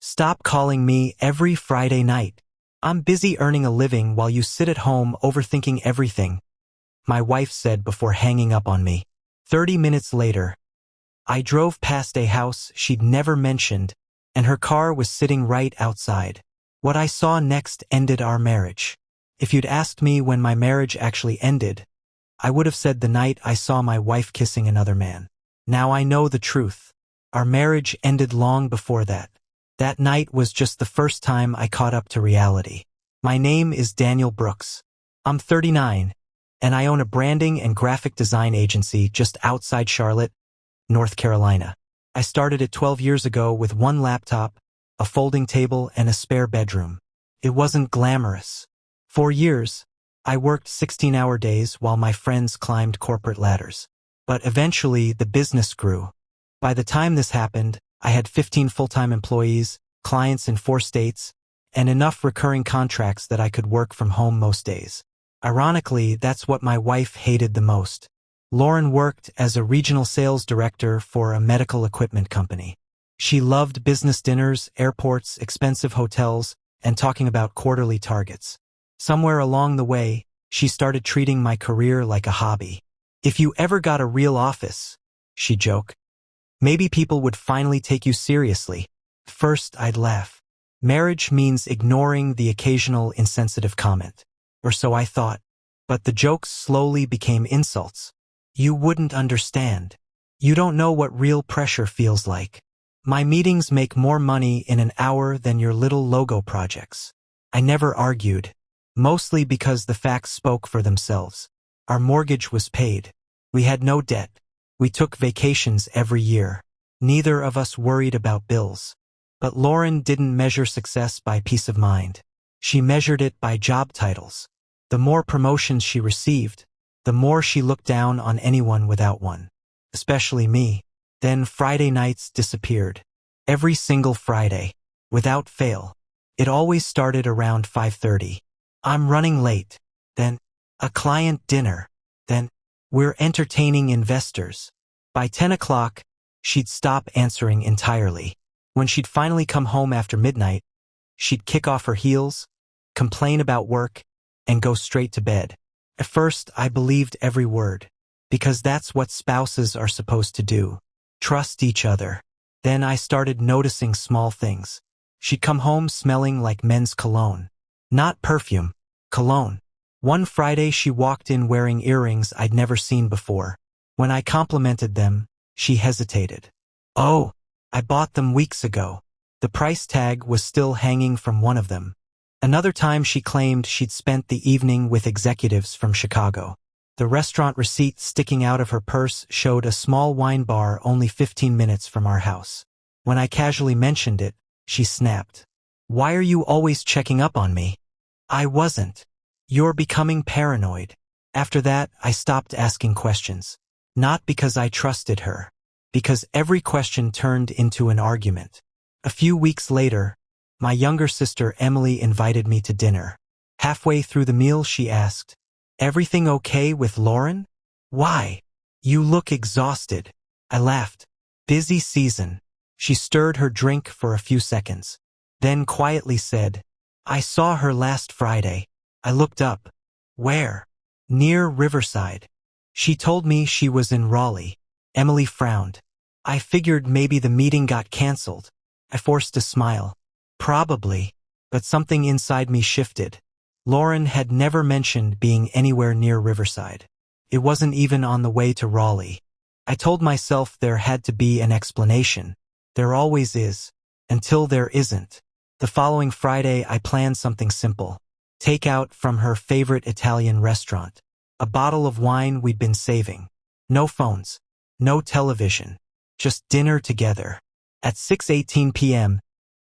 Stop calling me every Friday night. I'm busy earning a living while you sit at home overthinking everything, my wife said before hanging up on me. 30 minutes later, I drove past a house she'd never mentioned, and her car was sitting right outside. What I saw next ended our marriage. If you'd asked me when my marriage actually ended, I would have said the night I saw my wife kissing another man. Now I know the truth. Our marriage ended long before that. That night was just the first time I caught up to reality. My name is Daniel Brooks. I'm 39, and I own a branding and graphic design agency just outside Charlotte, North Carolina. I started it 12 years ago with one laptop, a folding table, and a spare bedroom. It wasn't glamorous. For years, I worked 16-hour days while my friends climbed corporate ladders. But eventually, the business grew. By the time this happened, I had 15 full-time employees, clients in 4 states, and enough recurring contracts that I could work from home most days. Ironically, that's what my wife hated the most. Lauren worked as a regional sales director for a medical equipment company. She loved business dinners, airports, expensive hotels, and talking about quarterly targets. Somewhere along the way, she started treating my career like a hobby. If you ever got a real office, she'd joke, maybe people would finally take you seriously. First, I'd laugh. Marriage means ignoring the occasional insensitive comment. Or so I thought. But the jokes slowly became insults. You wouldn't understand. You don't know what real pressure feels like. My meetings make more money in an hour than your little logo projects. I never argued, mostly because the facts spoke for themselves. Our mortgage was paid. We had no debt. We took vacations every year. Neither of us worried about bills. But Lauren didn't measure success by peace of mind. She measured it by job titles. The more promotions she received, the more she looked down on anyone without one. Especially me. Then Friday nights disappeared. Every single Friday. Without fail. It always started around 5:30. I'm running late. Then, a client dinner. Then, we're entertaining investors. By 10 o'clock, she'd stop answering entirely. When she'd finally come home after midnight, she'd kick off her heels, complain about work, and go straight to bed. At first, I believed every word, because that's what spouses are supposed to do. Trust each other. Then I started noticing small things. She'd come home smelling like men's cologne. Not perfume, cologne. One Friday she walked in wearing earrings I'd never seen before. When I complimented them, she hesitated. Oh, I bought them weeks ago. The price tag was still hanging from one of them. Another time she claimed she'd spent the evening with executives from Chicago. The restaurant receipt sticking out of her purse showed a small wine bar only 15 minutes from our house. When I casually mentioned it, she snapped. Why are you always checking up on me? I wasn't. You're becoming paranoid. After that, I stopped asking questions. Not because I trusted her. Because every question turned into an argument. A few weeks later, my younger sister Emily invited me to dinner. Halfway through the meal, she asked, "Everything okay with Lauren? Why? You look exhausted." I laughed. Busy season. She stirred her drink for a few seconds. Then quietly said, I saw her last Friday. I looked up. Where? Near Riverside. She told me she was in Raleigh. Emily frowned. I figured maybe the meeting got canceled. I forced a smile. Probably. But something inside me shifted. Lauren had never mentioned being anywhere near Riverside. It wasn't even on the way to Raleigh. I told myself there had to be an explanation. There always is. Until there isn't. The following Friday I planned something simple. Takeout from her favorite Italian restaurant. A bottle of wine we'd been saving. No phones. No television. Just dinner together. At 6:18 p.m.,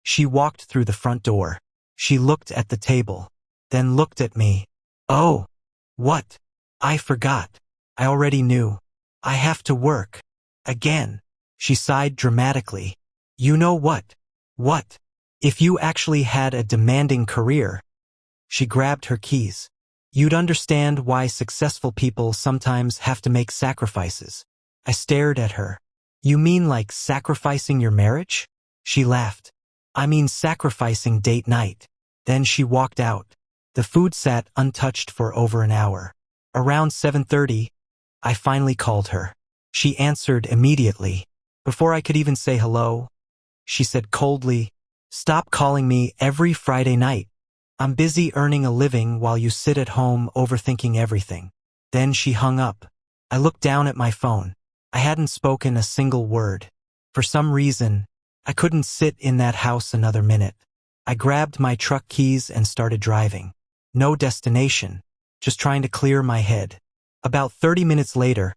she walked through the front door. She looked at the table. Then looked at me. Oh. What? I forgot. I already knew. I have to work. Again. She sighed dramatically. You know what? What? If you actually had a demanding career. She grabbed her keys. You'd understand why successful people sometimes have to make sacrifices. I stared at her. You mean like sacrificing your marriage? She laughed. sacrificing date night. Then she walked out. The food sat untouched for over an hour. Around 7:30, I finally called her. She answered immediately. Before I could even say hello, she said coldly, "Stop calling me every Friday night. I'm busy earning a living while you sit at home overthinking everything." Then she hung up. I looked down at my phone. I hadn't spoken a single word. For some reason, I couldn't sit in that house another minute. I grabbed my truck keys and started driving. No destination, just trying to clear my head. About 30 minutes later,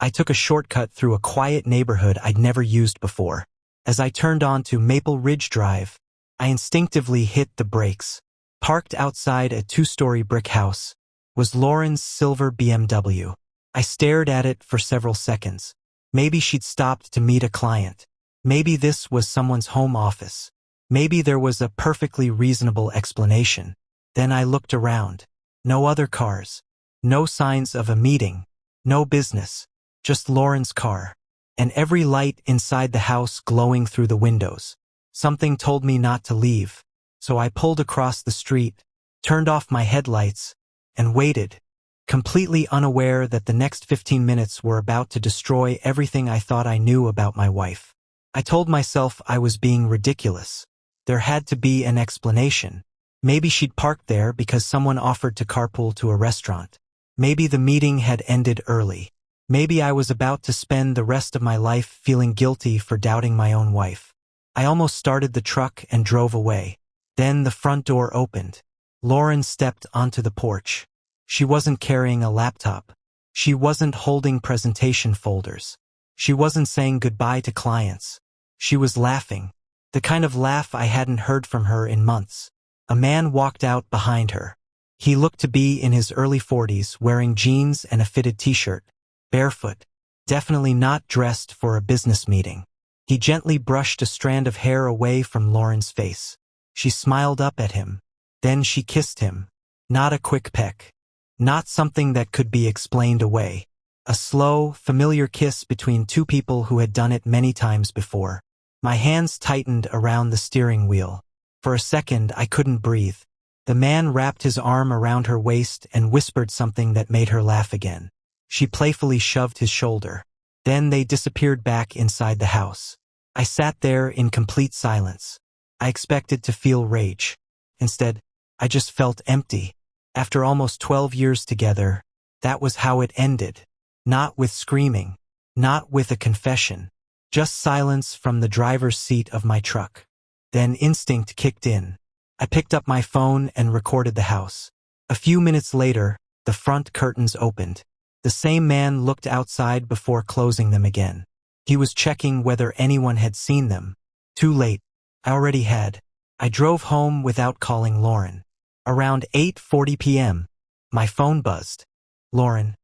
I took a shortcut through a quiet neighborhood I'd never used before. As I turned onto Maple Ridge Drive, I instinctively hit the brakes. Parked outside a 2-story brick house was Lauren's silver BMW. I stared at it for several seconds. Maybe she'd stopped to meet a client. Maybe this was someone's home office. Maybe there was a perfectly reasonable explanation. Then I looked around. No other cars. No signs of a meeting. No business. Just Lauren's car. And every light inside the house glowing through the windows. Something told me not to leave. So I pulled across the street, turned off my headlights, and waited, completely unaware that the next 15 minutes were about to destroy everything I thought I knew about my wife. I told myself I was being ridiculous. There had to be an explanation. Maybe she'd parked there because someone offered to carpool to a restaurant. Maybe the meeting had ended early. Maybe I was about to spend the rest of my life feeling guilty for doubting my own wife. I almost started the truck and drove away. Then the front door opened. Lauren stepped onto the porch. She wasn't carrying a laptop. She wasn't holding presentation folders. She wasn't saying goodbye to clients. She was laughing. The kind of laugh I hadn't heard from her in months. A man walked out behind her. He looked to be in his early 40s, wearing jeans and a fitted t-shirt, barefoot, definitely not dressed for a business meeting. He gently brushed a strand of hair away from Lauren's face. She smiled up at him. Then she kissed him. Not a quick peck. Not something that could be explained away. A slow, familiar kiss between two people who had done it many times before. My hands tightened around the steering wheel. For a second, I couldn't breathe. The man wrapped his arm around her waist and whispered something that made her laugh again. She playfully shoved his shoulder. Then they disappeared back inside the house. I sat there in complete silence. I expected to feel rage. Instead, I just felt empty. After almost 12 years together, that was how it ended. Not with screaming. Not with a confession. Just silence from the driver's seat of my truck. Then instinct kicked in. I picked up my phone and recorded the house. A few minutes later, the front curtains opened. The same man looked outside before closing them again. He was checking whether anyone had seen them. Too late. I already had. I drove home without calling Lauren. Around 8:40 p.m., my phone buzzed. Lauren.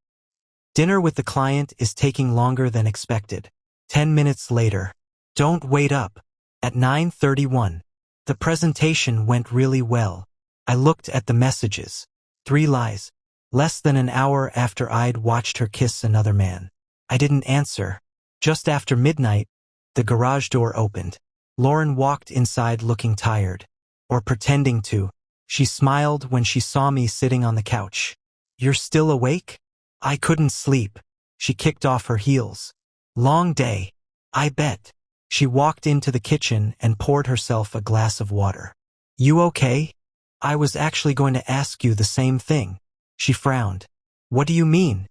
Dinner with the client is taking longer than expected. 10 minutes later. Don't wait up. At 9:31. The presentation went really well. I looked at the messages. 3 lies. Less than an hour after I'd watched her kiss another man. I didn't answer. Just after midnight, the garage door opened. Lauren walked inside looking tired. Or pretending to. She smiled when she saw me sitting on the couch. You're still awake? I couldn't sleep. She kicked off her heels. Long day. I bet. She walked into the kitchen and poured herself a glass of water. You okay? I was actually going to ask you the same thing. She frowned. What do you mean?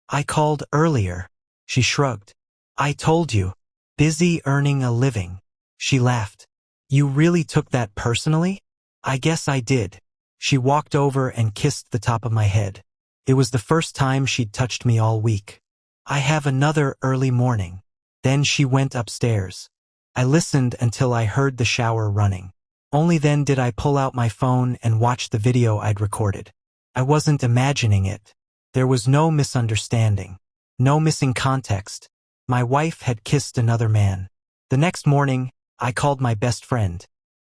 I called earlier. She shrugged. I told you. Busy earning a living. She laughed. You really took that personally? I guess I did. She walked over and kissed the top of my head. It was the first time she'd touched me all week. I have another early morning. Then she went upstairs. I listened until I heard the shower running. Only then did I pull out my phone and watch the video I'd recorded. I wasn't imagining it. There was no misunderstanding. No missing context. My wife had kissed another man. The next morning, I called my best friend,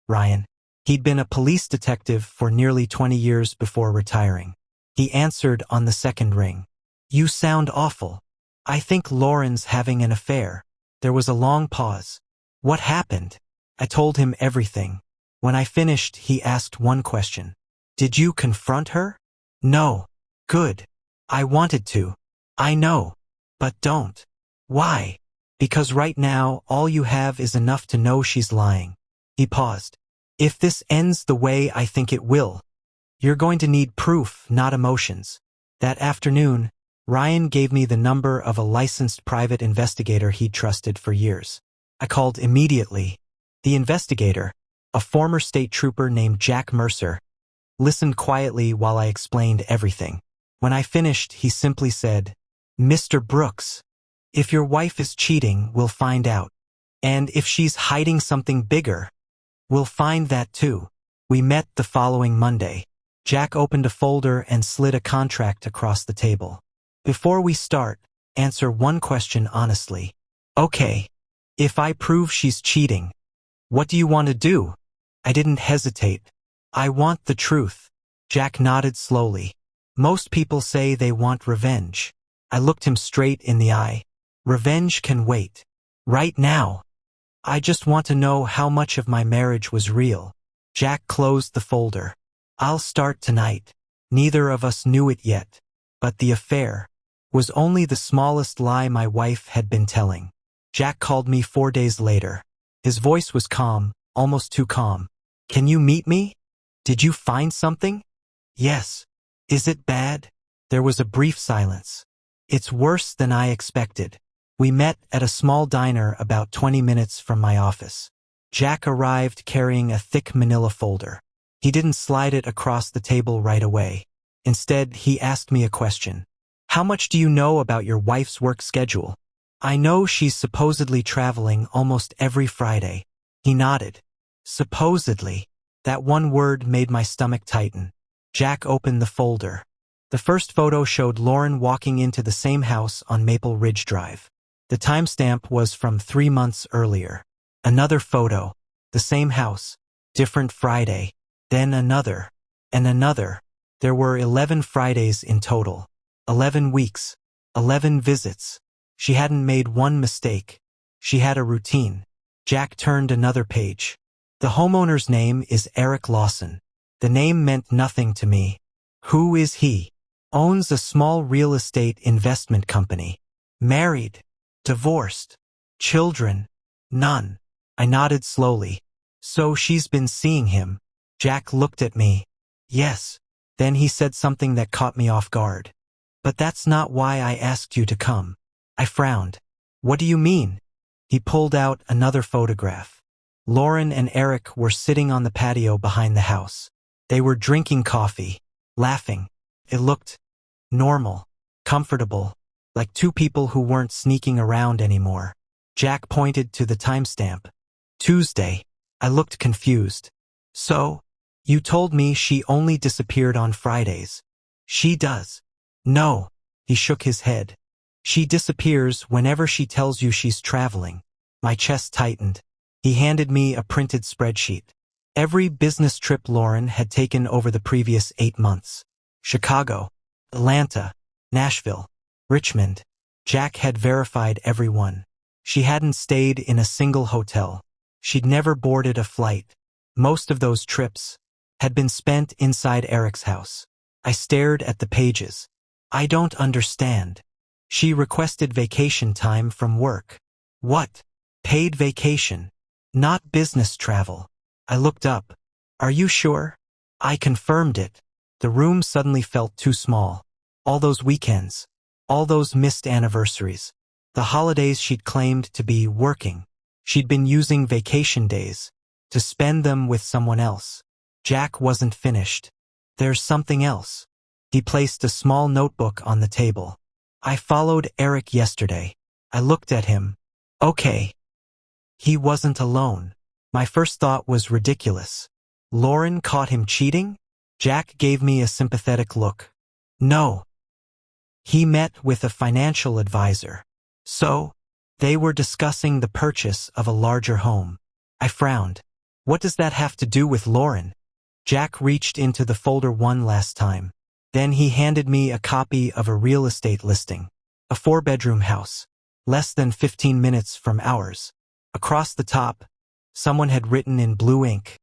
Ryan. He'd been a police detective for nearly 20 years before retiring. He answered on the second ring. You sound awful. I think Lauren's having an affair. There was a long pause. What happened? I told him everything. When I finished, he asked one question. Did you confront her? No. Good. I wanted to. I know. But don't. Why? Because right now, all you have is enough to know she's lying. He paused. If this ends the way I think it will, you're going to need proof, not emotions. That afternoon, Ryan gave me the number of a licensed private investigator he'd trusted for years. I called immediately. The investigator, a former state trooper named Jack Mercer, listened quietly while I explained everything. When I finished, he simply said, Mr. Brooks, if your wife is cheating, we'll find out. And if she's hiding something bigger, we'll find that too. We met the following Monday. Jack opened a folder and slid a contract across the table. Before we start, answer one question honestly. Okay, if I prove she's cheating, what do you want to do? I didn't hesitate. I want the truth. Jack nodded slowly. Most people say they want revenge. I looked him straight in the eye. Revenge can wait. Right now, I just want to know how much of my marriage was real. Jack closed the folder. I'll start tonight. Neither of us knew it yet, but the affair was only the smallest lie my wife had been telling. Jack called me 4 days later. His voice was calm, almost too calm. Can you meet me? Did you find something? Yes. Is it bad? There was a brief silence. It's worse than I expected. We met at a small diner about 20 minutes from my office. Jack arrived carrying a thick manila folder. He didn't slide it across the table right away. Instead, he asked me a question. How much do you know about your wife's work schedule? I know she's supposedly traveling almost every Friday. He nodded. Supposedly. That one word made my stomach tighten. Jack opened the folder. The first photo showed Lauren walking into the same house on Maple Ridge Drive. The timestamp was from 3 months earlier. Another photo. The same house. Different Friday. Then another. And another. There were 11 Fridays in total. 11 weeks. 11 visits. She hadn't made one mistake. She had a routine. Jack turned another page. The homeowner's name is Eric Lawson. The name meant nothing to me. Who is he? Owns a small real estate investment company. Married. Divorced. Children. None. I nodded slowly. So she's been seeing him. Jack looked at me. Yes. Then he said something that caught me off guard. But that's not why I asked you to come. I frowned. What do you mean? He pulled out another photograph. Lauren and Eric were sitting on the patio behind the house. They were drinking coffee, laughing. It looked normal, comfortable, like two people who weren't sneaking around anymore. Jack pointed to the timestamp. Tuesday. I looked confused. So, you told me she only disappeared on Fridays. She does. No. He shook his head. She disappears whenever she tells you she's traveling. My chest tightened. He handed me a printed spreadsheet. Every business trip Lauren had taken over the previous 8 months. Chicago, Atlanta, Nashville, Richmond. Jack had verified every one. She hadn't stayed in a single hotel. She'd never boarded a flight. Most of those trips had been spent inside Eric's house. I stared at the pages. I don't understand. She requested vacation time from work. What? Paid vacation. Not business travel. I looked up. Are you sure? I confirmed it. The room suddenly felt too small. All those weekends. All those missed anniversaries. The holidays she'd claimed to be working. She'd been using vacation days to spend them with someone else. Jack wasn't finished. There's something else. He placed a small notebook on the table. I followed Eric yesterday. I looked at him. Okay. He wasn't alone. My first thought was ridiculous. Lauren caught him cheating? Jack gave me a sympathetic look. No. He met with a financial advisor. So, they were discussing the purchase of a larger home. I frowned. What does that have to do with Lauren? Jack reached into the folder one last time. Then he handed me a copy of a real estate listing. A 4-bedroom house. Less than 15 minutes from ours. Across the top, Someone had written in blue ink.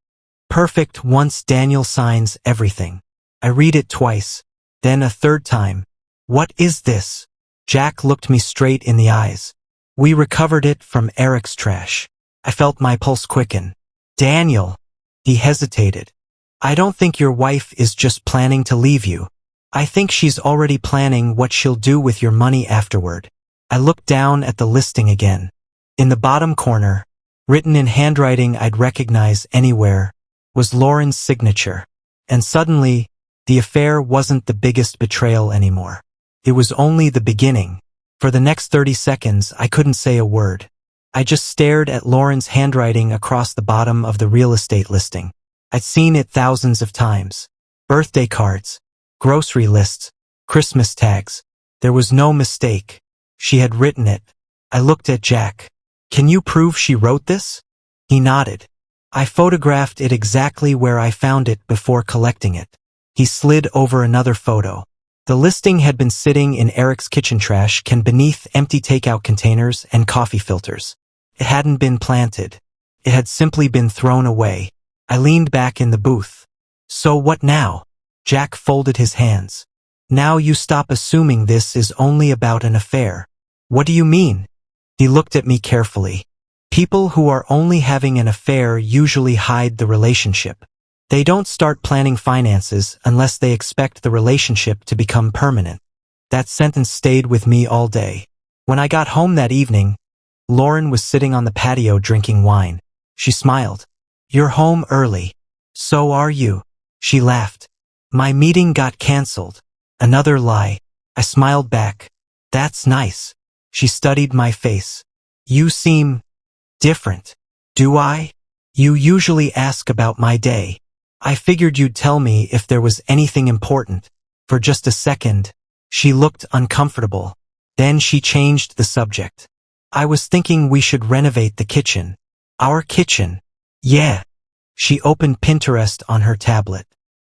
Perfect once Daniel signs everything. I read it twice, then a third time. What is this? Jack looked me straight in the eyes. We recovered it from Eric's trash. I felt my pulse quicken. Daniel. He hesitated. I don't think your wife is just planning to leave you. I think she's already planning what she'll do with your money afterward. I looked down at the listing again. In the bottom corner, written in handwriting I'd recognize anywhere, was Lauren's signature. And suddenly, the affair wasn't the biggest betrayal anymore. It was only the beginning. For the next 30 seconds, I couldn't say a word. I just stared at Lauren's handwriting across the bottom of the real estate listing. I'd seen it thousands of times. Birthday cards, grocery lists, Christmas tags. There was no mistake. She had written it. I looked at Jack. Can you prove she wrote this? He nodded. I photographed it exactly where I found it before collecting it. He slid over another photo. The listing had been sitting in Eric's kitchen trash can beneath empty takeout containers and coffee filters. It hadn't been planted. It had simply been thrown away. I leaned back in the booth. So what now? Jack folded his hands. Now you stop assuming this is only about an affair. What do you mean? He looked at me carefully. People who are only having an affair usually hide the relationship. They don't start planning finances unless they expect the relationship to become permanent. That sentence stayed with me all day. When I got home that evening, Lauren was sitting on the patio drinking wine. She smiled. You're home early. So are you. She laughed. My meeting got canceled. Another lie. I smiled back. That's nice. She studied my face. You seem different. Do I? You usually ask about my day. I figured you'd tell me if there was anything important. For just a second, she looked uncomfortable. Then she changed the subject. I was thinking we should renovate the kitchen. Our kitchen. Yeah. She opened Pinterest on her tablet.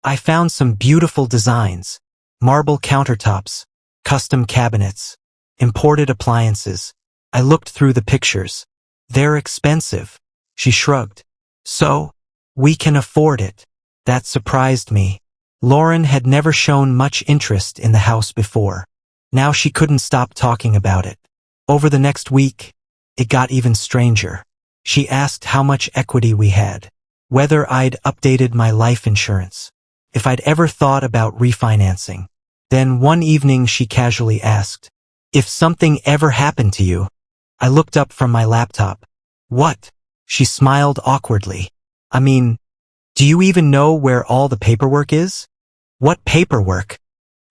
I found some beautiful designs. Marble countertops, custom cabinets, imported appliances. I looked through the pictures. They're expensive. She shrugged. So, we can afford it. That surprised me. Lauren had never shown much interest in the house before. Now she couldn't stop talking about it. Over the next week, it got even stranger. She asked how much equity we had, whether I'd updated my life insurance, if I'd ever thought about refinancing. Then one evening she casually asked, if something ever happened to you. I looked up from my laptop. What? She smiled awkwardly. I mean, do you even know where all the paperwork is? What paperwork?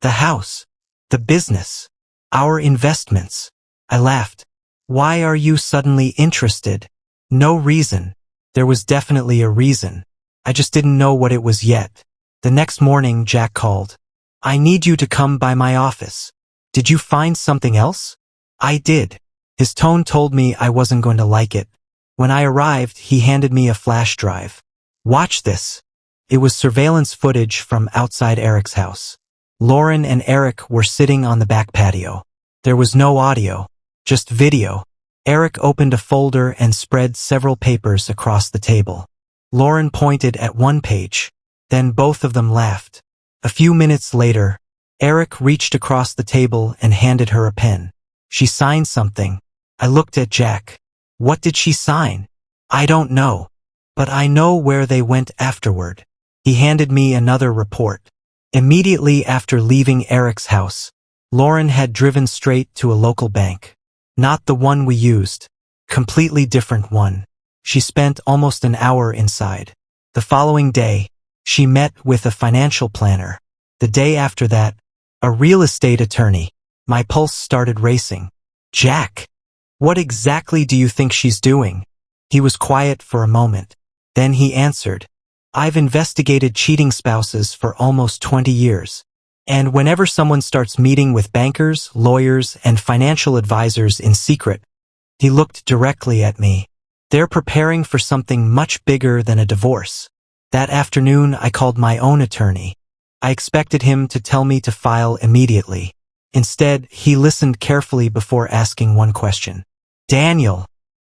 The house, the business, our investments. I laughed. Why are you suddenly interested? No reason. There was definitely a reason. I just didn't know what it was yet. The next morning, Jack called. I need you to come by my office. Did you find something else? I did. His tone told me I wasn't going to like it. When I arrived, he handed me a flash drive. Watch this. It was surveillance footage from outside Eric's house. Lauren and Eric were sitting on the back patio. There was no audio, just video. Eric opened a folder and spread several papers across the table. Lauren pointed at one page. Then both of them laughed. A few minutes later, Eric reached across the table and handed her a pen. She signed something. I looked at Jack. What did she sign? I don't know. But I know where they went afterward. He handed me another report. Immediately after leaving Eric's house, Lauren had driven straight to a local bank. Not the one we used. Completely different one. She spent almost an hour inside. The following day, she met with a financial planner. The day after that, a real estate attorney. My pulse started racing. Jack, what exactly do you think she's doing? He was quiet for a moment. Then he answered, I've investigated cheating spouses for almost 20 years. And whenever someone starts meeting with bankers, lawyers, and financial advisors in secret, he looked directly at me. They're preparing for something much bigger than a divorce. That afternoon, I called my own attorney. I expected him to tell me to file immediately. Instead, he listened carefully before asking one question. Daniel,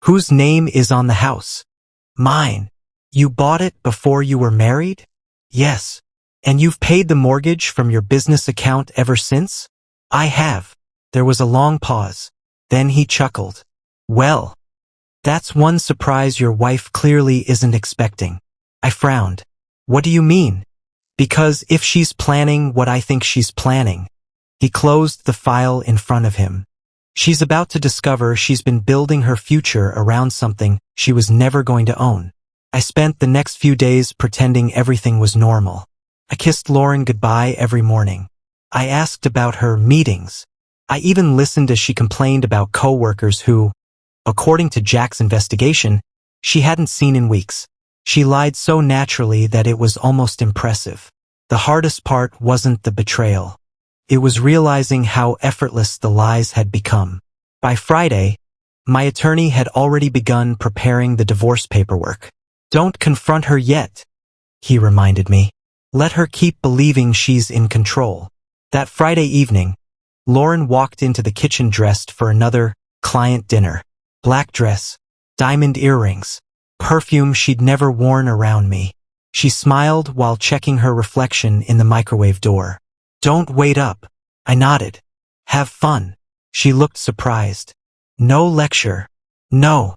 whose name is on the house? Mine. You bought it before you were married? Yes. And you've paid the mortgage from your business account ever since? I have. There was a long pause. Then he chuckled. Well, that's one surprise your wife clearly isn't expecting. I frowned. What do you mean? Because if she's planning what I think she's planning. He closed the file in front of him. She's about to discover she's been building her future around something she was never going to own. I spent the next few days pretending everything was normal. I kissed Lauren goodbye every morning. I asked about her meetings. I even listened as she complained about coworkers who, according to Jack's investigation, she hadn't seen in weeks. She lied so naturally that it was almost impressive. The hardest part wasn't the betrayal. It was realizing how effortless the lies had become. By Friday, my attorney had already begun preparing the divorce paperwork. Don't confront her yet, he reminded me. Let her keep believing she's in control. That Friday evening, Lauren walked into the kitchen dressed for another client dinner. Black dress, diamond earrings, perfume she'd never worn around me. She smiled while checking her reflection in the microwave door. Don't wait up. I nodded. Have fun. She looked surprised. No lecture. No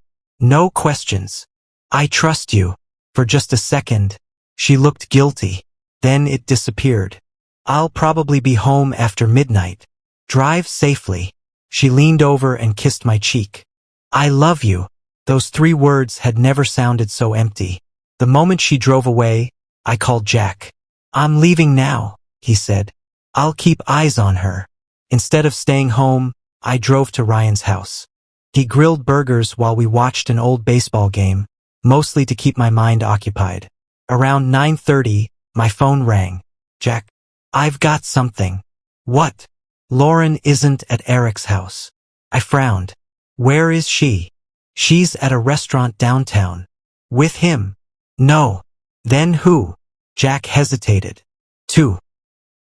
questions. I trust you. For just a second, she looked guilty. Then it disappeared. I'll probably be home after midnight. Drive safely. She leaned over and kissed my cheek. I love you. Those 3 words had never sounded so empty. The moment she drove away, I called Jack. I'm leaving now, he said. I'll keep eyes on her. Instead of staying home, I drove to Ryan's house. He grilled burgers while we watched an old baseball game, mostly to keep my mind occupied. Around 9:30, my phone rang. Jack, I've got something. What? Lauren isn't at Eric's house. I frowned. Where is she? She's at a restaurant downtown. With him? No. Then who? Jack hesitated. 2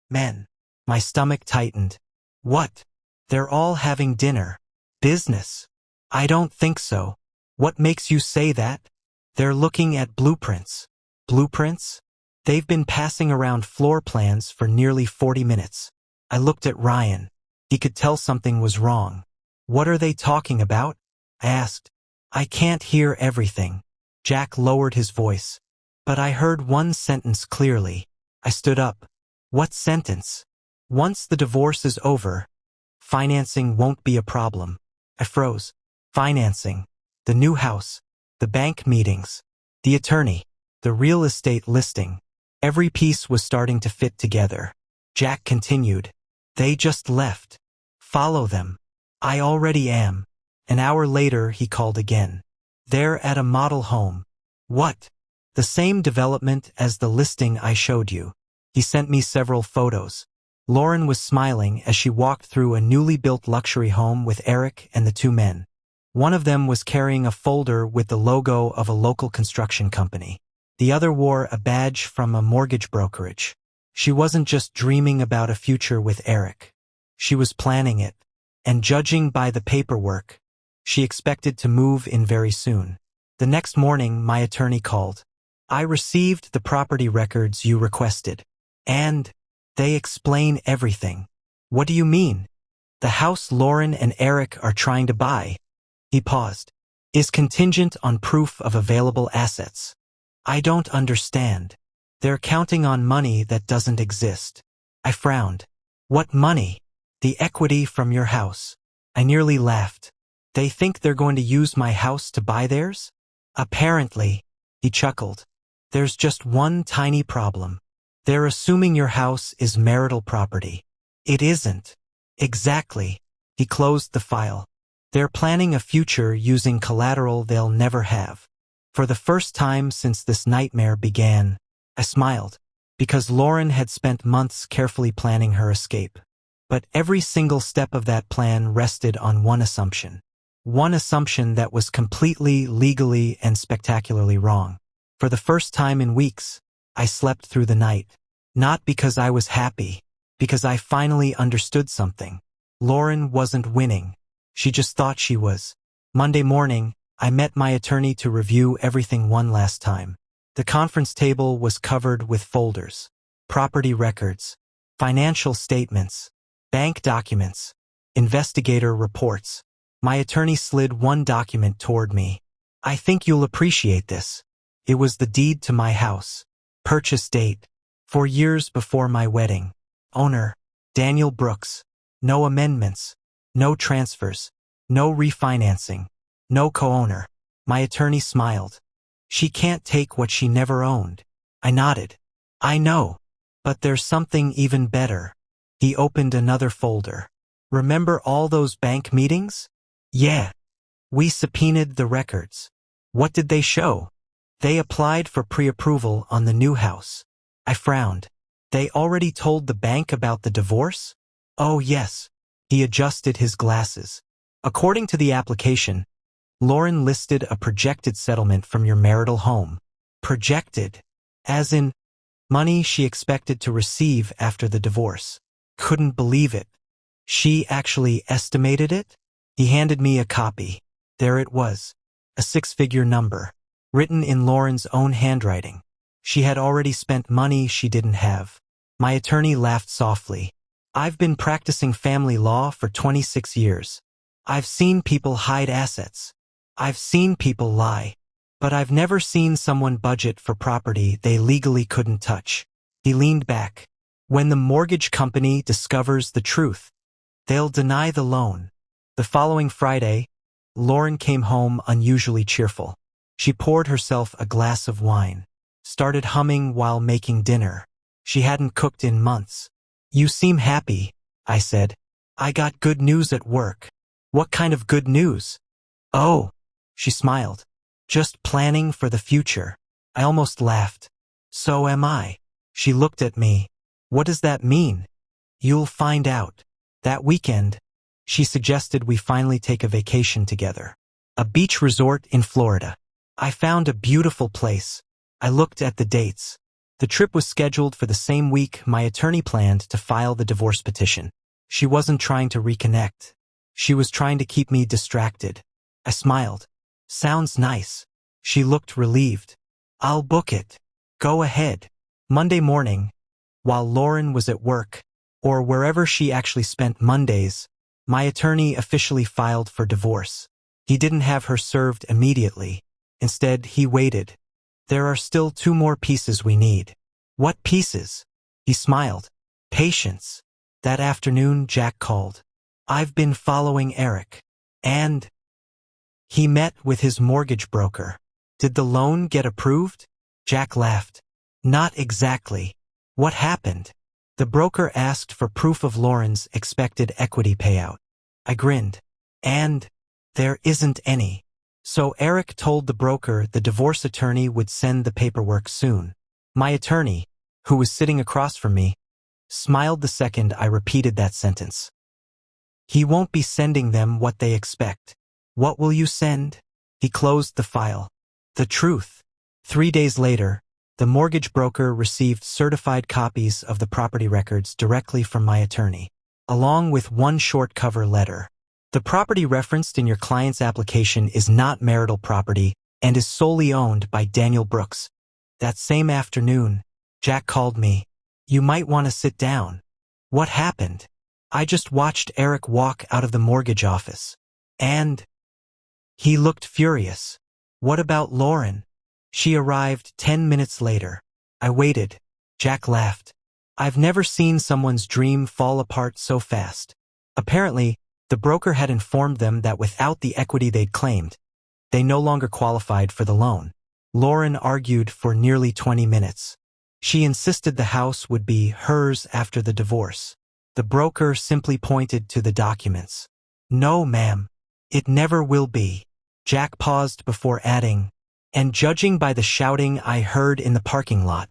men. My stomach tightened. What? They're all having dinner. Business. I don't think so. What makes you say that? They're looking at blueprints. Blueprints? They've been passing around floor plans for nearly 40 minutes. I looked at Ryan. He could tell something was wrong. What are they talking about? I asked. I can't hear everything. Jack lowered his voice. But I heard one sentence clearly. I stood up. What sentence? Once the divorce is over, financing won't be a problem. I froze. Financing. The new house. The bank meetings. The attorney. The real estate listing. Every piece was starting to fit together. Jack continued. They just left. Follow them. I already am. An hour later, he called again. They're at a model home. What? The same development as the listing I showed you. He sent me several photos. Lauren was smiling as she walked through a newly built luxury home with Eric and the 2 men. One of them was carrying a folder with the logo of a local construction company. The other wore a badge from a mortgage brokerage. She wasn't just dreaming about a future with Eric. She was planning it. And judging by the paperwork, she expected to move in very soon. The next morning, my attorney called. I received the property records you requested. And they explain everything. What do you mean? The house Lauren and Eric are trying to buy, he paused, is contingent on proof of available assets. I don't understand. They're counting on money that doesn't exist. I frowned. What money? The equity from your house. I nearly laughed. They think they're going to use my house to buy theirs? Apparently, he chuckled. There's just one tiny problem. They're assuming your house is marital property. It isn't. Exactly. He closed the file. They're planning a future using collateral they'll never have. For the first time since this nightmare began, I smiled, because Lauren had spent months carefully planning her escape. But every single step of that plan rested on one assumption. One assumption that was completely, legally, and spectacularly wrong. For the first time in weeks, I slept through the night. Not because I was happy, because I finally understood something. Lauren wasn't winning. She just thought she was. Monday morning, I met my attorney to review everything one last time. The conference table was covered with folders, property records, financial statements, bank documents, investigator reports. My attorney slid one document toward me. I think you'll appreciate this. It was the deed to my house. Purchase date: 4 years before my wedding. Owner: Daniel Brooks. No amendments. No transfers. No refinancing. No co-owner. My attorney smiled. She can't take what she never owned. I nodded. I know. But there's something even better. He opened another folder. Remember all those bank meetings? Yeah. We subpoenaed the records. What did they show? They applied for pre-approval on the new house. I frowned. They already told the bank about the divorce? Oh yes. He adjusted his glasses. According to the application, Lauren listed a projected settlement from your marital home. Projected, as in money she expected to receive after the divorce. Couldn't believe it. She actually estimated it? He handed me a copy. There it was, a 6-figure number, written in Lauren's own handwriting. She had already spent money she didn't have. My attorney laughed softly. I've been practicing family law for 26 years. I've seen people hide assets. I've seen people lie. But I've never seen someone budget for property they legally couldn't touch. He leaned back. When the mortgage company discovers the truth, they'll deny the loan. The following Friday, Lauren came home unusually cheerful. She poured herself a glass of wine, started humming while making dinner. She hadn't cooked in months. You seem happy, I said. I got good news at work. What kind of good news? Oh, she smiled. Just planning for the future. I almost laughed. So am I. She looked at me. What does that mean? You'll find out. That weekend, she suggested we finally take a vacation together. A beach resort in Florida. I found a beautiful place. I looked at the dates. The trip was scheduled for the same week my attorney planned to file the divorce petition. She wasn't trying to reconnect. She was trying to keep me distracted. I smiled. Sounds nice. She looked relieved. I'll book it. Go ahead. Monday morning, while Lauren was at work, or wherever she actually spent Mondays, my attorney officially filed for divorce. He didn't have her served immediately. Instead, he waited. There are still 2 more pieces we need. What pieces? He smiled. Patience. That afternoon, Jack called. I've been following Eric. And he met with his mortgage broker. Did the loan get approved? Jack laughed. Not exactly. What happened? The broker asked for proof of Lauren's expected equity payout. I grinned. And there isn't any. So Eric told the broker the divorce attorney would send the paperwork soon. My attorney, who was sitting across from me, smiled the second I repeated that sentence. He won't be sending them what they expect. What will you send? He closed the file. The truth. 3 days later, the mortgage broker received certified copies of the property records directly from my attorney, along with one short cover letter. The property referenced in your client's application is not marital property and is solely owned by Daniel Brooks. That same afternoon, Jack called me. You might want to sit down. What happened? I just watched Eric walk out of the mortgage office. And he looked furious. What about Lauren? She arrived 10 minutes later. I waited. Jack laughed. I've never seen someone's dream fall apart so fast. Apparently, the broker had informed them that without the equity they'd claimed, they no longer qualified for the loan. Lauren argued for nearly 20 minutes. She insisted the house would be hers after the divorce. The broker simply pointed to the documents. No, ma'am. It never will be. Jack paused before adding, and judging by the shouting I heard in the parking lot,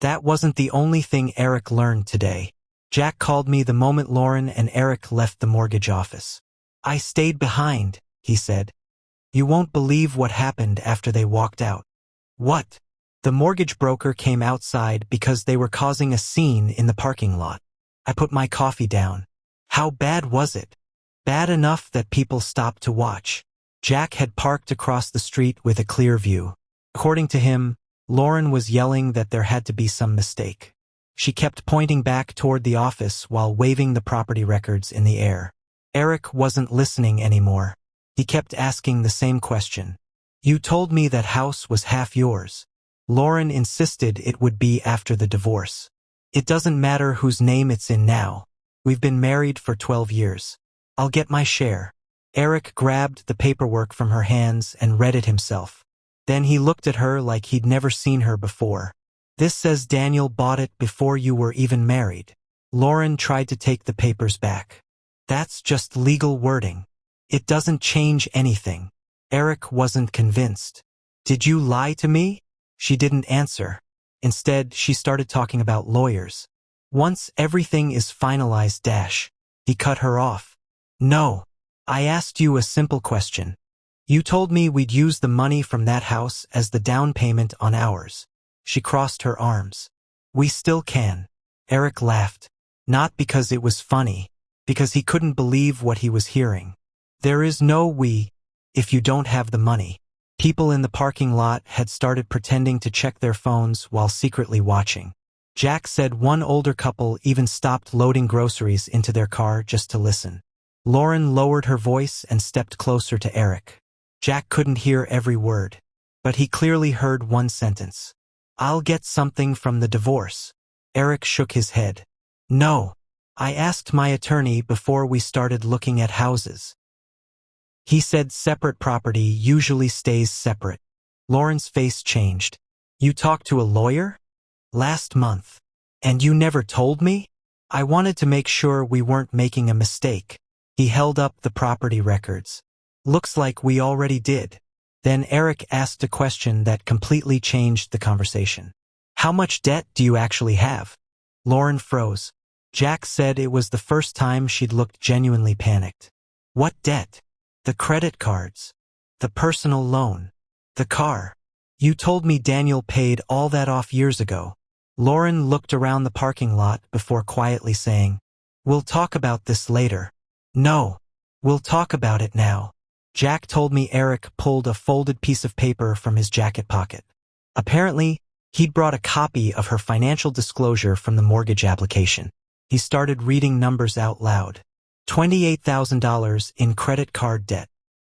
that wasn't the only thing Eric learned today. Jack called me the moment Lauren and Eric left the mortgage office. I stayed behind, he said. You won't believe what happened after they walked out. What? The mortgage broker came outside because they were causing a scene in the parking lot. I put my coffee down. How bad was it? Bad enough that people stopped to watch. Jack had parked across the street with a clear view. According to him, Lauren was yelling that there had to be some mistake. She kept pointing back toward the office while waving the property records in the air. Eric wasn't listening anymore. He kept asking the same question. You told me that house was half yours. Lauren insisted it would be after the divorce. It doesn't matter whose name it's in now. We've been married for 12 years. I'll get my share. Eric grabbed the paperwork from her hands and read it himself. Then he looked at her like he'd never seen her before. This says Daniel bought it before you were even married. Lauren tried to take the papers back. That's just legal wording. It doesn't change anything. Eric wasn't convinced. Did you lie to me? She didn't answer. Instead, she started talking about lawyers. Once everything is finalized, he cut her off. No. I asked you a simple question. You told me we'd use the money from that house as the down payment on ours. She crossed her arms. We still can. Eric laughed. Not because it was funny, because he couldn't believe what he was hearing. There is no we, if you don't have the money. People in the parking lot had started pretending to check their phones while secretly watching. Jack said one older couple even stopped loading groceries into their car just to listen. Lauren lowered her voice and stepped closer to Eric. Jack couldn't hear every word, but he clearly heard one sentence. I'll get something from the divorce. Eric shook his head. No. I asked my attorney before we started looking at houses. He said separate property usually stays separate. Lauren's face changed. You talked to a lawyer? Last month. And you never told me? I wanted to make sure we weren't making a mistake. He held up the property records. Looks like we already did. Then Eric asked a question that completely changed the conversation. How much debt do you actually have? Lauren froze. Jack said it was the first time she'd looked genuinely panicked. What debt? The credit cards. The personal loan. The car. You told me Daniel paid all that off years ago. Lauren looked around the parking lot before quietly saying, We'll talk about this later. No. We'll talk about it now. Jack told me Eric pulled a folded piece of paper from his jacket pocket. Apparently, he'd brought a copy of her financial disclosure from the mortgage application. He started reading numbers out loud. $28,000 in credit card debt.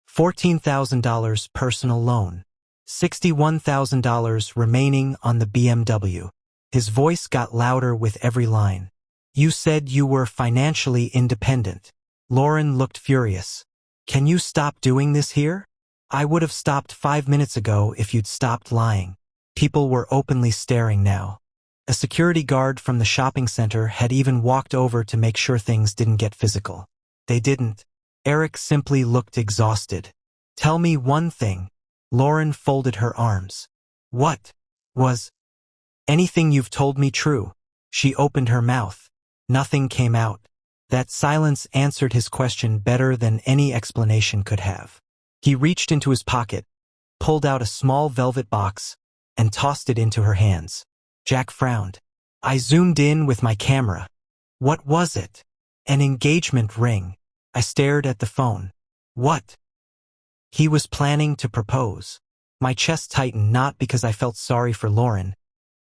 $14,000 personal loan. $61,000 remaining on the BMW. His voice got louder with every line. You said you were financially independent. Lauren looked furious. Can you stop doing this here? I would have stopped 5 minutes ago if you'd stopped lying. People were openly staring now. A security guard from the shopping center had even walked over to make sure things didn't get physical. They didn't. Eric simply looked exhausted. Tell me one thing. Lauren folded her arms. What? Was anything you've told me true? She opened her mouth. Nothing came out. That silence answered his question better than any explanation could have. He reached into his pocket, pulled out a small velvet box, and tossed it into her hands. Jack frowned. I zoomed in with my camera. What was it? An engagement ring. I stared at the phone. What? He was planning to propose. My chest tightened not because I felt sorry for Lauren,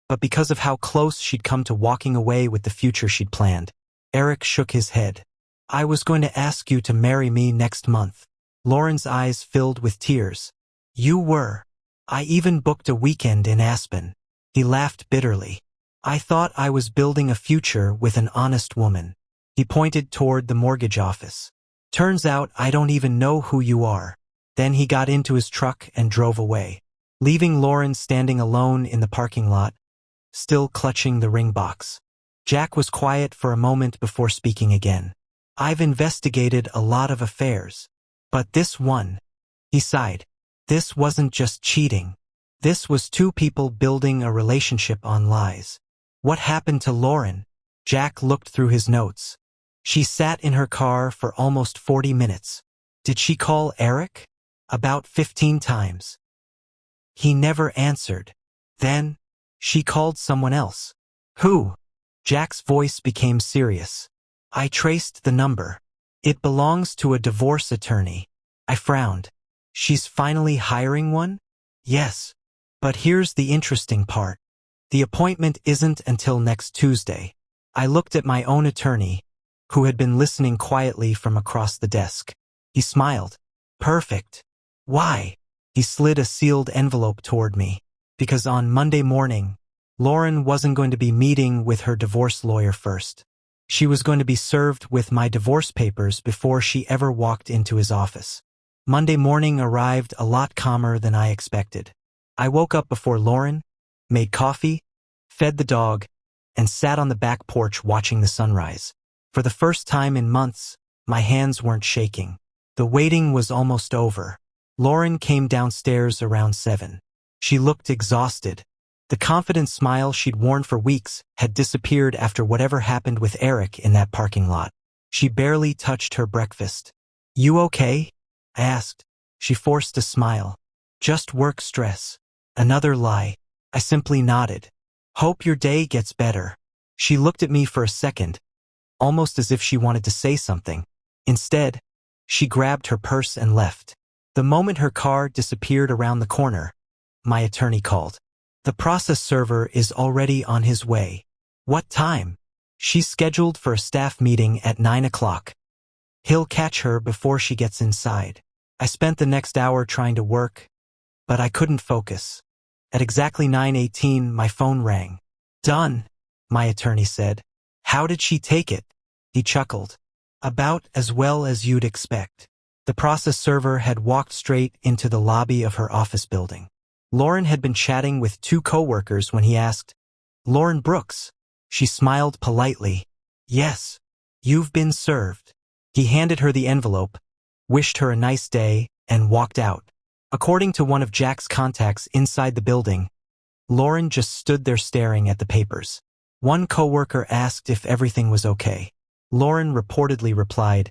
but because of how close she'd come to walking away with the future she'd planned. Eric shook his head. I was going to ask you to marry me next month. Lauren's eyes filled with tears. You were. I even booked a weekend in Aspen. He laughed bitterly. I thought I was building a future with an honest woman. He pointed toward the mortgage office. Turns out I don't even know who you are. Then he got into his truck and drove away, leaving Lauren standing alone in the parking lot, still clutching the ring box. Jack was quiet for a moment before speaking again. I've investigated a lot of affairs, but this one, he sighed. This wasn't just cheating. This was two people building a relationship on lies. What happened to Lauren? Jack looked through his notes. She sat in her car for almost 40 minutes. Did she call Eric? About 15 times. He never answered. Then, she called someone else. Who? Jack's voice became serious. I traced the number. It belongs to a divorce attorney. I frowned. She's finally hiring one? Yes. But here's the interesting part. The appointment isn't until next Tuesday. I looked at my own attorney, who had been listening quietly from across the desk. He smiled. Perfect. Why? He slid a sealed envelope toward me. Because on Monday morning, Lauren wasn't going to be meeting with her divorce lawyer first. She was going to be served with my divorce papers before she ever walked into his office. Monday morning arrived a lot calmer than I expected. I woke up before Lauren, made coffee, fed the dog, and sat on the back porch watching the sunrise. For the first time in months, my hands weren't shaking. The waiting was almost over. Lauren came downstairs around 7. She looked exhausted. The confident smile she'd worn for weeks had disappeared after whatever happened with Eric in that parking lot. She barely touched her breakfast. You okay? I asked. She forced a smile. Just work stress. Another lie. I simply nodded. Hope your day gets better. She looked at me for a second, almost as if she wanted to say something. Instead, she grabbed her purse and left. The moment her car disappeared around the corner, my attorney called. The process server is already on his way. What time? She's scheduled for a staff meeting at 9 o'clock. He'll catch her before she gets inside. I spent the next hour trying to work, but I couldn't focus. At exactly 9:18, my phone rang. Done, my attorney said. How did she take it? He chuckled. About as well as you'd expect. The process server had walked straight into the lobby of her office building. Lauren had been chatting with 2 coworkers when he asked, Lauren Brooks. She smiled politely. Yes, you've been served. He handed her the envelope, wished her a nice day, and walked out. According to one of Jack's contacts inside the building, Lauren just stood there staring at the papers. One coworker asked if everything was okay. Lauren reportedly replied,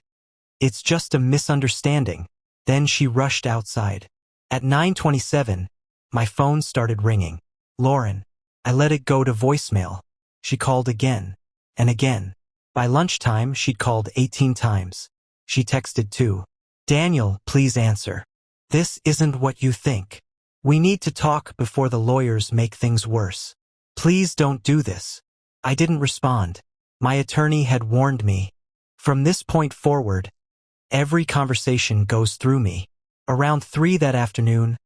It's just a misunderstanding. Then she rushed outside. At 9:27, my phone started ringing. Lauren. I let it go to voicemail. She called again and again. By lunchtime, she'd called 18 times. She texted too. Daniel, please answer. This isn't what you think. We need to talk before the lawyers make things worse. Please don't do this. I didn't respond. My attorney had warned me. From this point forward, every conversation goes through me. Around 3 that afternoon,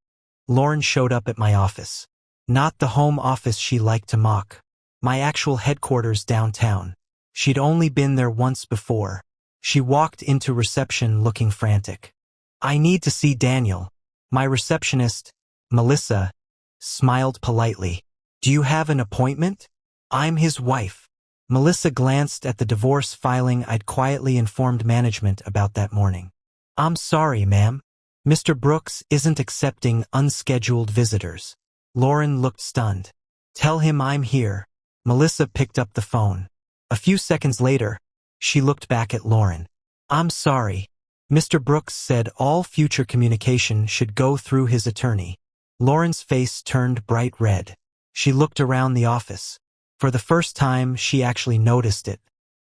Lauren showed up at my office. Not the home office she liked to mock. My actual headquarters downtown. She'd only been there once before. She walked into reception looking frantic. I need to see Daniel. My receptionist, Melissa, smiled politely. Do you have an appointment? I'm his wife. Melissa glanced at the divorce filing I'd quietly informed management about that morning. I'm sorry, ma'am. Mr. Brooks isn't accepting unscheduled visitors. Lauren looked stunned. Tell him I'm here. Melissa picked up the phone. A few seconds later, she looked back at Lauren. I'm sorry. Mr. Brooks said all future communication should go through his attorney. Lauren's face turned bright red. She looked around the office. For the first time, she actually noticed it.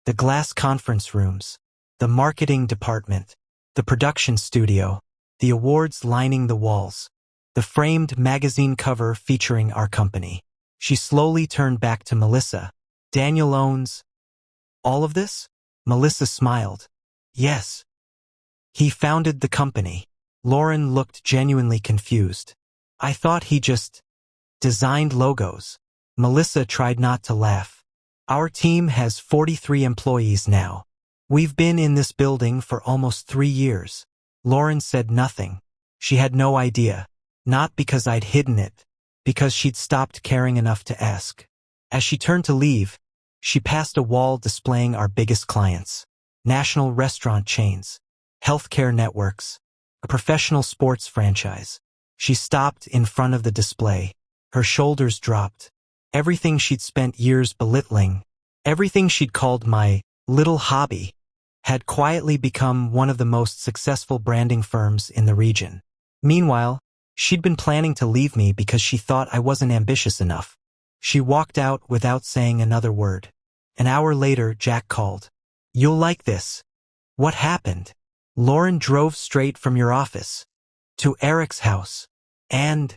The glass conference rooms, the marketing department, the production studio, the awards lining the walls, the framed magazine cover featuring our company. She slowly turned back to Melissa. Daniel owns all of this? Melissa smiled. Yes. He founded the company. Lauren looked genuinely confused. I thought he just designed logos. Melissa tried not to laugh. Our team has 43 employees now. We've been in this building for almost 3 years. Lauren said nothing. She had no idea. Not because I'd hidden it, because she'd stopped caring enough to ask. As she turned to leave, she passed a wall displaying our biggest clients. National restaurant chains, healthcare networks, a professional sports franchise. She stopped in front of the display. Her shoulders dropped. Everything she'd spent years belittling, everything she'd called my little hobby, had quietly become one of the most successful branding firms in the region. Meanwhile, she'd been planning to leave me because she thought I wasn't ambitious enough. She walked out without saying another word. An hour later, Jack called. You'll like this. What happened? Lauren drove straight from your office To Eric's house. And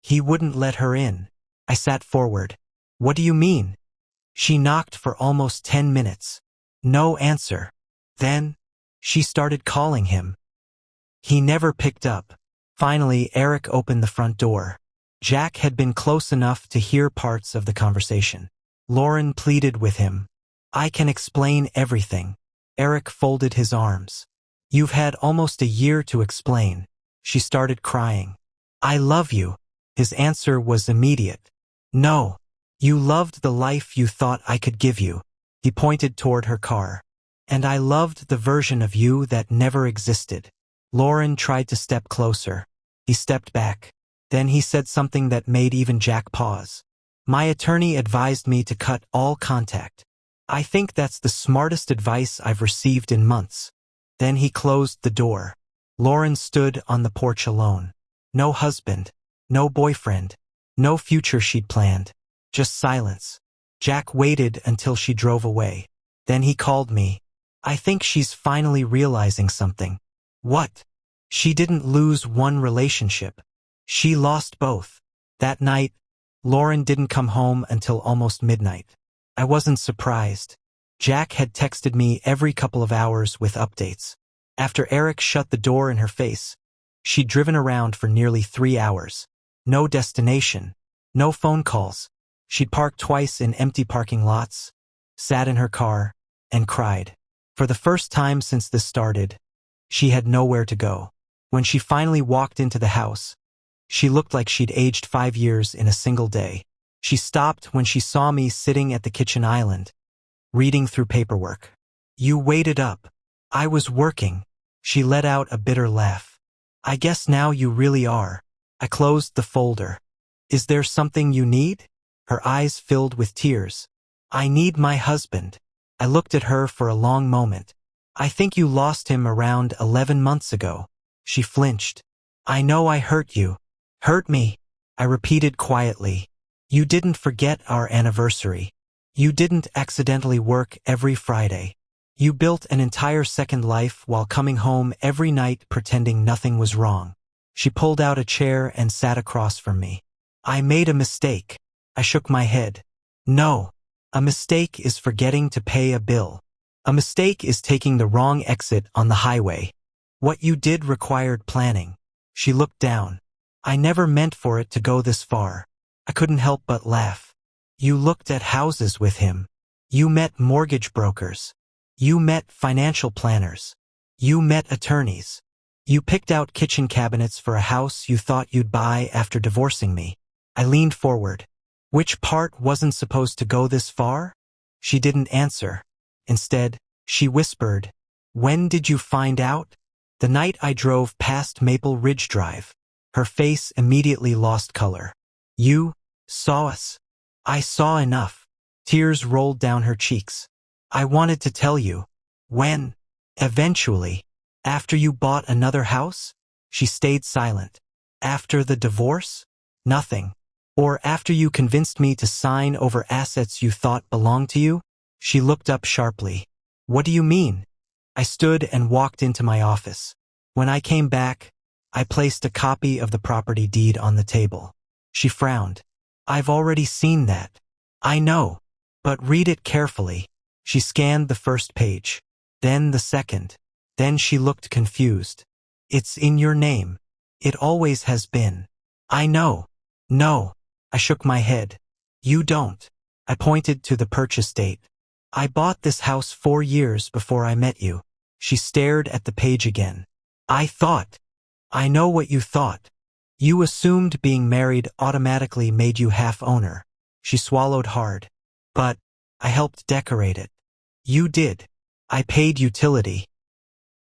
he wouldn't let her in. I sat forward. What do you mean? She knocked for almost 10 minutes. No answer. Then she started calling him. He never picked up. Finally, Eric opened the front door. Jack had been close enough to hear parts of the conversation. Lauren pleaded with him. I can explain everything. Eric folded his arms. You've had almost a year to explain. She started crying. I love you. His answer was immediate. No. You loved the life you thought I could give you. He pointed toward her car. And I loved the version of you that never existed. Lauren tried to step closer. He stepped back. Then he said something that made even Jack pause. My attorney advised me to cut all contact. I think that's the smartest advice I've received in months. Then he closed the door. Lauren stood on the porch alone. No husband. No boyfriend. No future she'd planned. Just silence. Jack waited until she drove away. Then he called me. I think she's finally realizing something. What? She didn't lose one relationship. She lost both. That night, Lauren didn't come home until almost midnight. I wasn't surprised. Jack had texted me every couple of hours with updates. After Eric shut the door in her face, she'd driven around for nearly 3 hours. No destination. No phone calls. She'd parked twice in empty parking lots, sat in her car, and cried. For the first time since this started, she had nowhere to go. When she finally walked into the house, she looked like she'd aged 5 years in a single day. She stopped when she saw me sitting at the kitchen island, reading through paperwork. You waited up. I was working. She let out a bitter laugh. I guess now you really are. I closed the folder. Is there something you need? Her eyes filled with tears. I need my husband. I looked at her for a long moment. I think you lost him around 11 months ago. She flinched. I know I hurt you. Hurt me. I repeated quietly. You didn't forget our anniversary. You didn't accidentally work every Friday. You built an entire second life while coming home every night pretending nothing was wrong. She pulled out a chair and sat across from me. I made a mistake. I shook my head. No. A mistake is forgetting to pay a bill. A mistake is taking the wrong exit on the highway. What you did required planning. She looked down. I never meant for it to go this far. I couldn't help but laugh. You looked at houses with him. You met mortgage brokers. You met financial planners. You met attorneys. You picked out kitchen cabinets for a house you thought you'd buy after divorcing me. I leaned forward. Which part wasn't supposed to go this far? She didn't answer. Instead, she whispered, When did you find out? The night I drove past Maple Ridge Drive. Her face immediately lost color. You saw us. I saw enough. Tears rolled down her cheeks. I wanted to tell you. When? Eventually. After you bought another house? She stayed silent. After the divorce? Nothing. Or after you convinced me to sign over assets you thought belonged to you? She looked up sharply. What do you mean? I stood and walked into my office. When I came back, I placed a copy of the property deed on the table. She frowned. I've already seen that. I know. But read it carefully. She scanned the first page. Then the second. Then she looked confused. It's in your name. It always has been. I know. No. I shook my head. You don't. I pointed to the purchase date. I bought this house 4 years before I met you. She stared at the page again. I thought. I know what you thought. You assumed being married automatically made you half owner. She swallowed hard. But I helped decorate it. You did. I paid utility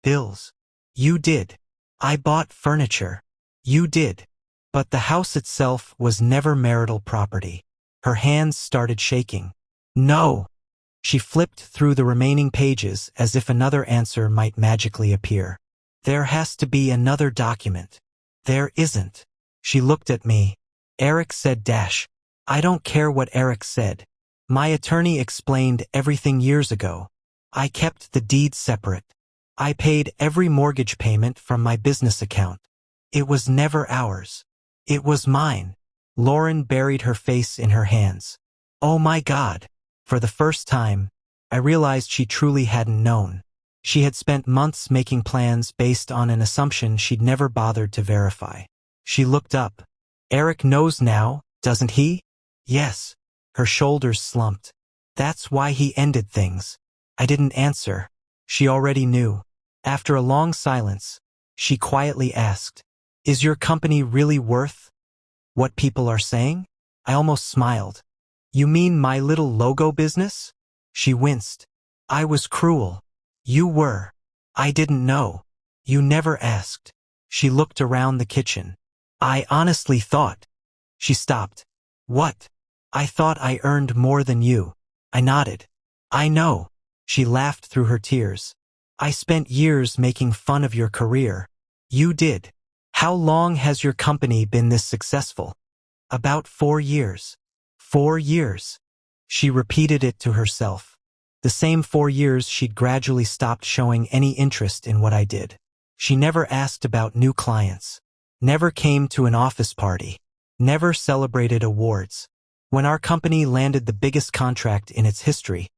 bills. You did. I bought furniture. You did. But the house itself was never marital property. Her hands started shaking. No. She flipped through the remaining pages as if another answer might magically appear. There has to be another document. There isn't. She looked at me. Eric said dash. I don't care what Eric said. My attorney explained everything years ago. I kept the deed separate. I paid every mortgage payment from my business account. It was never ours. It was mine. Lauren buried her face in her hands. Oh my God. For the first time, I realized she truly hadn't known. She had spent months making plans based on an assumption she'd never bothered to verify. She looked up. Eric knows now, doesn't he? Yes. Her shoulders slumped. That's why he ended things. I didn't answer. She already knew. After a long silence, she quietly asked, "Is your company really worth what people are saying?" I almost smiled. "You mean my little logo business?" She winced. "I was cruel. You were. I didn't know. You never asked." She looked around the kitchen. "I honestly thought." She stopped. "What?" "I thought I earned more than you." I nodded. "I know." She laughed through her tears. "I spent years making fun of your career." "You did. How long has your company been this successful?" "About 4 years." 4 years. She repeated it to herself. The same 4 years she'd gradually stopped showing any interest in what I did. She never asked about new clients. Never came to an office party. Never celebrated awards. When our company landed the biggest contract in its history,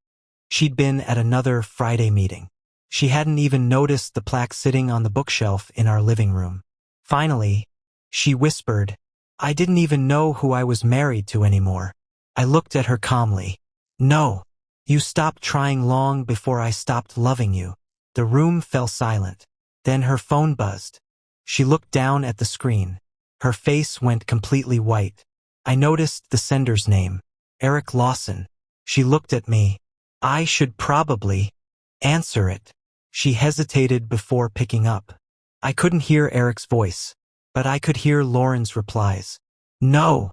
she'd been at another Friday meeting. She hadn't even noticed the plaque sitting on the bookshelf in our living room. Finally, she whispered, "I didn't even know who I was married to anymore." I looked at her calmly. "No. You stopped trying long before I stopped loving you." The room fell silent. Then her phone buzzed. She looked down at the screen. Her face went completely white. I noticed the sender's name, Eric Lawson. She looked at me. "I should probably answer it." She hesitated before picking up. I couldn't hear Eric's voice, but I could hear Lauren's replies. "No.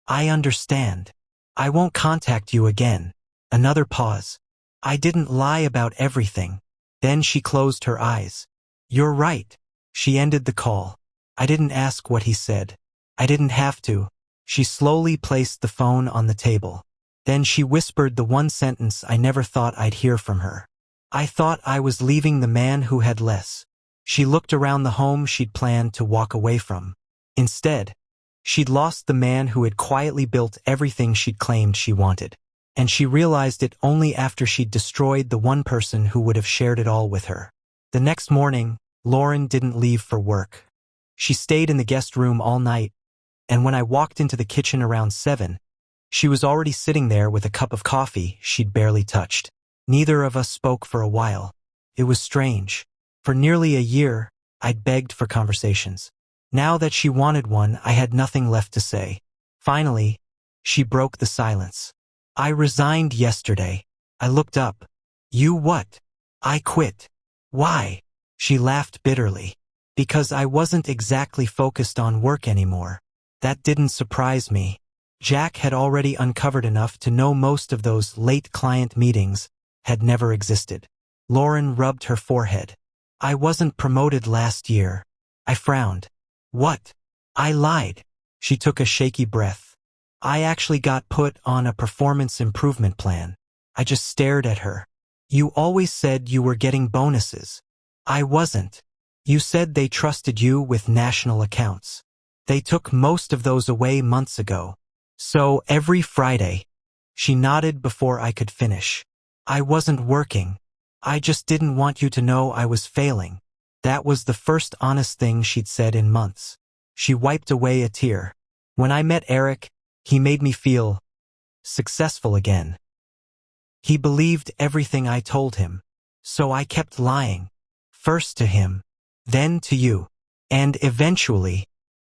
I understand. I won't contact you again." Another pause. "I didn't lie about everything." Then she closed her eyes. "You're right." She ended the call. I didn't ask what he said. I didn't have to. She slowly placed the phone on the table. Then she whispered the one sentence I never thought I'd hear from her. "I thought I was leaving the man who had less." She looked around the home she'd planned to walk away from. Instead, she'd lost the man who had quietly built everything she'd claimed she wanted. And she realized it only after she'd destroyed the one person who would have shared it all with her. The next morning, Lauren didn't leave for work. She stayed in the guest room all night, and when I walked into the kitchen around 7, she was already sitting there with a cup of coffee she'd barely touched. Neither of us spoke for a while. It was strange. For nearly a year, I'd begged for conversations. Now that she wanted one, I had nothing left to say. Finally, she broke the silence. "I resigned yesterday." I looked up. "You what?" "I quit." "Why?" She laughed bitterly. "Because I wasn't exactly focused on work anymore." That didn't surprise me. Jack had already uncovered enough to know most of those late client meetings had never existed. Lauren rubbed her forehead. "I wasn't promoted last year." I frowned. "What?" "I lied." She took a shaky breath. "I actually got put on a performance improvement plan." I just stared at her. "You always said you were getting bonuses." "I wasn't." "You said they trusted you with national accounts." "They took most of those away months ago." "So every Friday." She nodded before I could finish. "I wasn't working. I just didn't want you to know I was failing." That was the first honest thing she'd said in months. She wiped away a tear. "When I met Eric, he made me feel successful again. He believed everything I told him. So I kept lying. First to him, then to you. And eventually,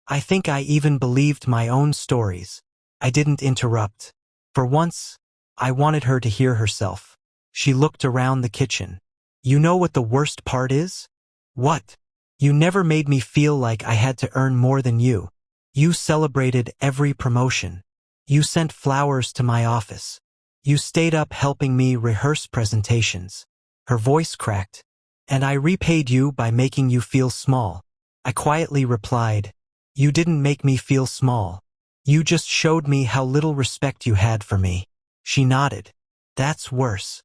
I think I even believed my own stories." I didn't interrupt. For once, I wanted her to hear herself. She looked around the kitchen. "You know what the worst part is?" "What?" "You never made me feel like I had to earn more than you. You celebrated every promotion. You sent flowers to my office. You stayed up helping me rehearse presentations." Her voice cracked. "And I repaid you by making you feel small." I quietly replied, "You didn't make me feel small. You just showed me how little respect you had for me." She nodded. "That's worse."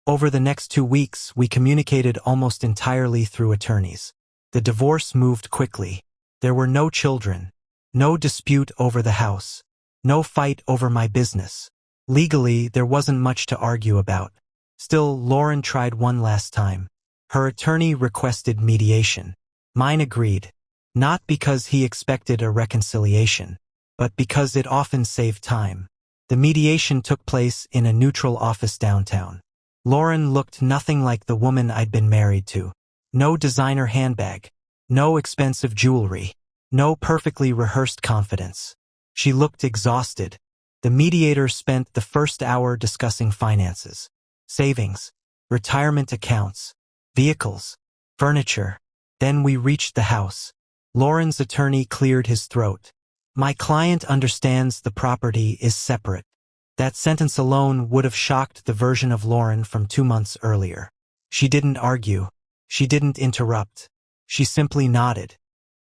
Over the next 2 weeks, we communicated almost entirely through attorneys. The divorce moved quickly. There were no children, no dispute over the house, no fight over my business. Legally, there wasn't much to argue about. Still, Lauren tried one last time. Her attorney requested mediation. Mine agreed, not because he expected a reconciliation, but because it often saved time. The mediation took place in a neutral office downtown. Lauren looked nothing like the woman I'd been married to. No designer handbag, no expensive jewelry, no perfectly rehearsed confidence. She looked exhausted. The mediator spent the first hour discussing finances, savings, retirement accounts, vehicles, furniture. Then we reached the house. Lauren's attorney cleared his throat. My client understands the property is separate. That sentence alone would have shocked the version of Lauren from 2 months earlier. She didn't argue. She didn't interrupt. She simply nodded.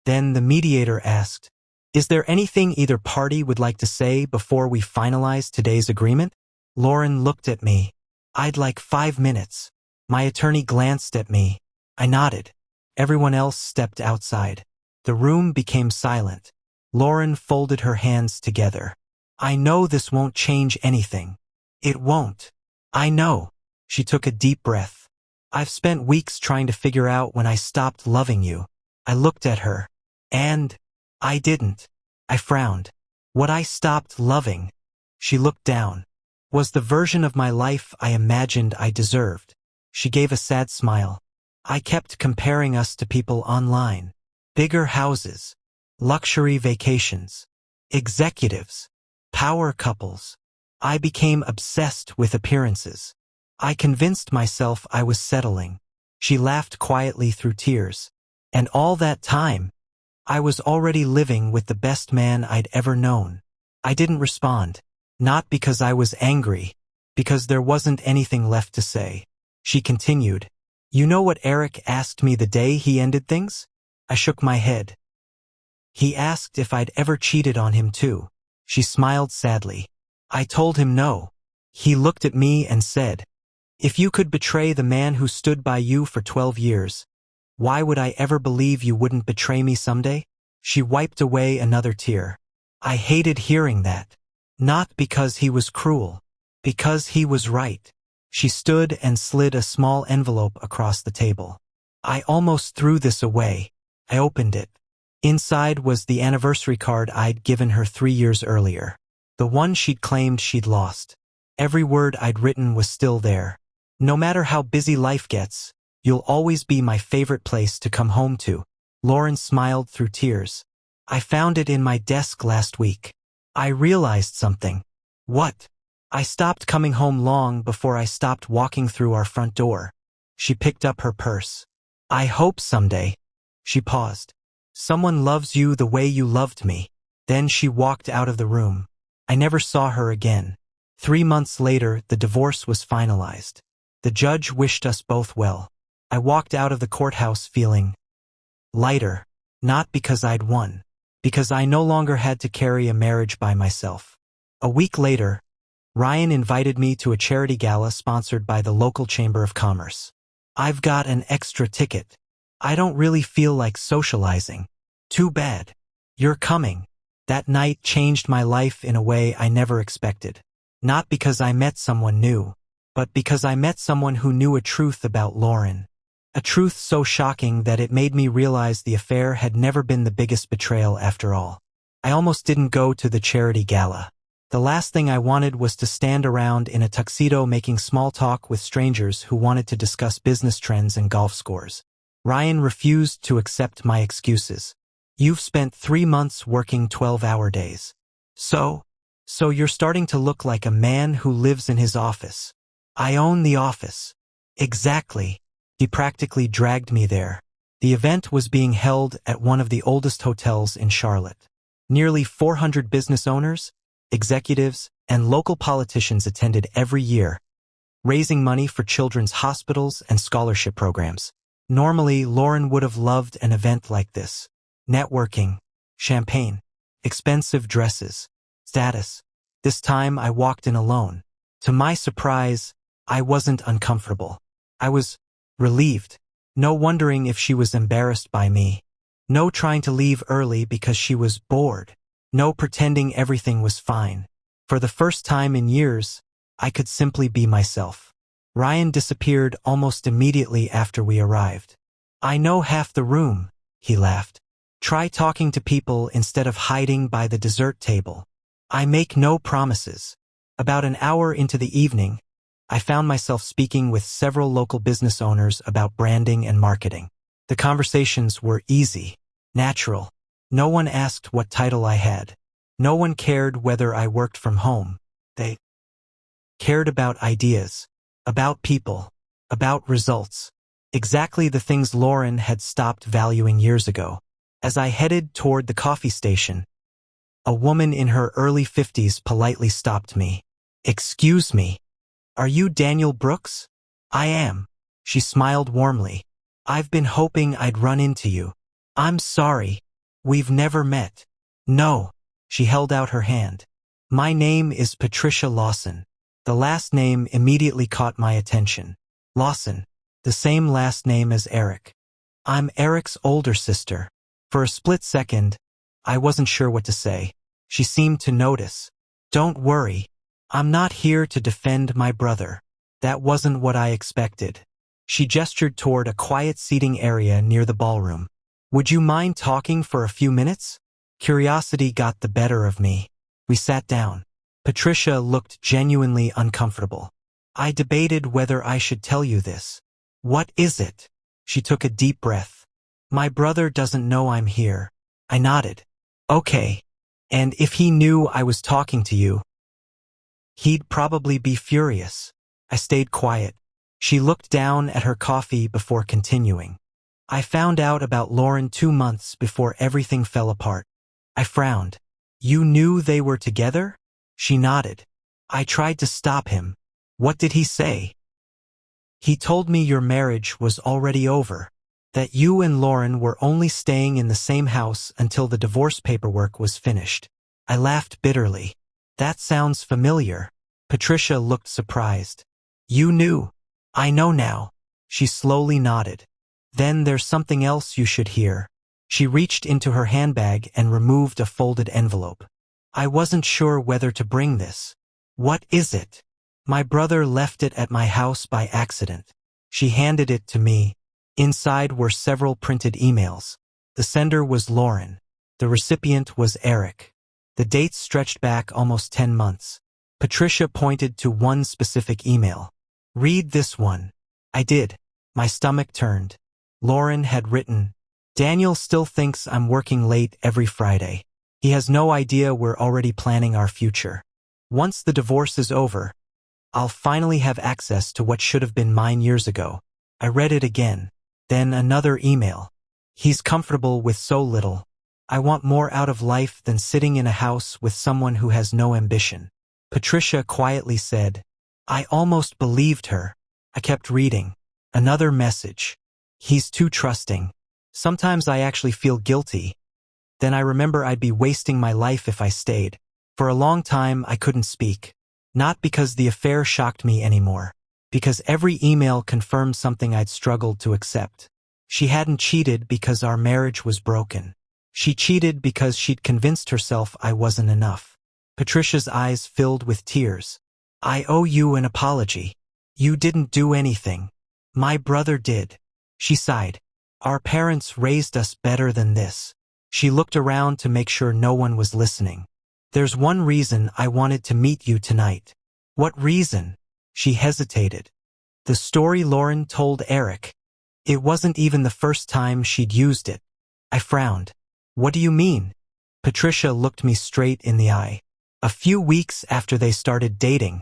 Then the mediator asked, "Is there anything either party would like to say before we finalize today's agreement?" Lauren looked at me. "I'd like 5 minutes." My attorney glanced at me. I nodded. Everyone else stepped outside. The room became silent. Lauren folded her hands together. "I know this won't change anything. It won't. I know." She took a deep breath. "I've spent weeks trying to figure out when I stopped loving you." I looked at her. "And I didn't." I frowned. "What I stopped loving," she looked down, "was the version of my life I imagined I deserved." She gave a sad smile. "I kept comparing us to people online. Bigger houses, luxury vacations, executives, power couples. I became obsessed with appearances. I convinced myself I was settling." She laughed quietly through tears. "And all that time, I was already living with the best man I'd ever known." I didn't respond. Not because I was angry, because there wasn't anything left to say. She continued, "You know what Eric asked me the day he ended things?" I shook my head. "He asked if I'd ever cheated on him too." She smiled sadly. I told him no. He looked at me and said, "If you could betray the man who stood by you for 12 years, why would I ever believe you wouldn't betray me someday?" She wiped away another tear. I hated hearing that. Not because he was cruel, because he was right. She stood and slid a small envelope across the table. I almost threw this away. I opened it. Inside was the anniversary card I'd given her 3 years earlier. The one she'd claimed she'd lost. Every word I'd written was still there. "No matter how busy life gets, you'll always be my favorite place to come home to." Lauren smiled through tears. "I found it in my desk last week. I realized something." "What?" "I stopped coming home long before I stopped walking through our front door." She picked up her purse. "I hope someday." She paused. "Someone loves you the way you loved me." Then she walked out of the room. I never saw her again. 3 months later, the divorce was finalized. The judge wished us both well. I walked out of the courthouse feeling lighter, not because I'd won, because I no longer had to carry a marriage by myself. A week later, Ryan invited me to a charity gala sponsored by the local Chamber of Commerce. "I've got an extra ticket. I don't really feel like socializing." "Too bad. You're coming." That night changed my life in a way I never expected. Not because I met someone new, but because I met someone who knew a truth about Lauren. A truth so shocking that it made me realize the affair had never been the biggest betrayal after all. I almost didn't go to the charity gala. The last thing I wanted was to stand around in a tuxedo making small talk with strangers who wanted to discuss business trends and golf scores. Ryan refused to accept my excuses. "You've spent 3 months working 12-hour days. So you're starting to look like a man who lives in his office." "I own the office." "Exactly." He practically dragged me there. The event was being held at one of the oldest hotels in Charlotte. Nearly 400 business owners, executives, and local politicians attended every year, raising money for children's hospitals and scholarship programs. Normally, Lauren would have loved an event like this. Networking, champagne, expensive dresses, status. This time I walked in alone. To my surprise, I wasn't uncomfortable. I was relieved, no wondering if she was embarrassed by me. No trying to leave early because she was bored. No pretending everything was fine. For the first time in years, I could simply be myself. Ryan disappeared almost immediately after we arrived. I know half the room, he laughed. Try talking to people instead of hiding by the dessert table. I make no promises. About an hour into the evening, I found myself speaking with several local business owners about branding and marketing. The conversations were easy, natural. No one asked what title I had. No one cared whether I worked from home. They cared about ideas, about people, about results. Exactly the things Lauren had stopped valuing years ago. As I headed toward the coffee station, a woman in her early 50s politely stopped me. Excuse me. Are you Daniel Brooks? I am. She smiled warmly. I've been hoping I'd run into you. I'm sorry. We've never met. No. She held out her hand. My name is Patricia Lawson. The last name immediately caught my attention. Lawson. The same last name as Eric. I'm Eric's older sister. For a split second, I wasn't sure what to say. She seemed to notice. Don't worry. I'm not here to defend my brother. That wasn't what I expected. She gestured toward a quiet seating area near the ballroom. Would you mind talking for a few minutes? Curiosity got the better of me. We sat down. Patricia looked genuinely uncomfortable. I debated whether I should tell you this. What is it? She took a deep breath. My brother doesn't know I'm here. I nodded. Okay. And if he knew I was talking to you, he'd probably be furious. I stayed quiet. She looked down at her coffee before continuing. I found out about Lauren 2 months before everything fell apart. I frowned. You knew they were together? She nodded. I tried to stop him. What did he say? He told me your marriage was already over, that you and Lauren were only staying in the same house until the divorce paperwork was finished. I laughed bitterly. That sounds familiar. Patricia looked surprised. You knew. I know now. She slowly nodded. Then there's something else you should hear. She reached into her handbag and removed a folded envelope. I wasn't sure whether to bring this. What is it? My brother left it at my house by accident. She handed it to me. Inside were several printed emails. The sender was Lauren. The recipient was Eric. The dates stretched back almost 10 months. Patricia pointed to one specific email. Read this one. I did. My stomach turned. Lauren had written, Daniel still thinks I'm working late every Friday. He has no idea we're already planning our future. Once the divorce is over, I'll finally have access to what should have been mine years ago. I read it again. Then another email. He's comfortable with so little. I want more out of life than sitting in a house with someone who has no ambition. Patricia quietly said, I almost believed her. I kept reading. Another message. He's too trusting. Sometimes I actually feel guilty. Then I remember I'd be wasting my life if I stayed. For a long time, I couldn't speak. Not because the affair shocked me anymore. Because every email confirmed something I'd struggled to accept. She hadn't cheated because our marriage was broken. She cheated because she'd convinced herself I wasn't enough. Patricia's eyes filled with tears. I owe you an apology. You didn't do anything. My brother did. She sighed. Our parents raised us better than this. She looked around to make sure no one was listening. There's one reason I wanted to meet you tonight. What reason? She hesitated. The story Lauren told Eric. It wasn't even the first time she'd used it. I frowned. What do you mean? Patricia looked me straight in the eye. A few weeks after they started dating,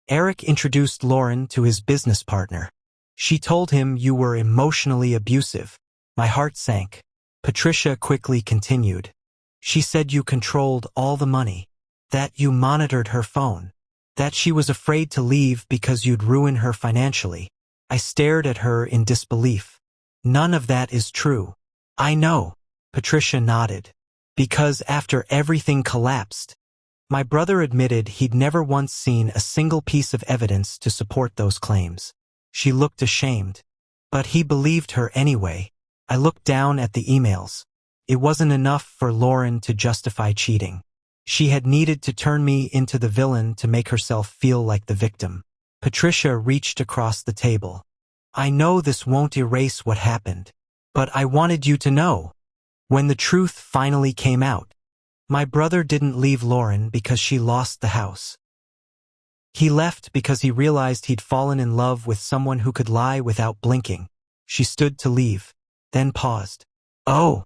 Eric introduced Lauren to his business partner. She told him you were emotionally abusive. My heart sank. Patricia quickly continued. She said you controlled all the money, that you monitored her phone, that she was afraid to leave because you'd ruin her financially. I stared at her in disbelief. None of that is true. I know. Patricia nodded. Because after everything collapsed, my brother admitted he'd never once seen a single piece of evidence to support those claims. She looked ashamed. But he believed her anyway. I looked down at the emails. It wasn't enough for Lauren to justify cheating. She had needed to turn me into the villain to make herself feel like the victim. Patricia reached across the table. I know this won't erase what happened, but I wanted you to know. When the truth finally came out, my brother didn't leave Lauren because she lost the house. He left because he realized he'd fallen in love with someone who could lie without blinking. She stood to leave, then paused. Oh,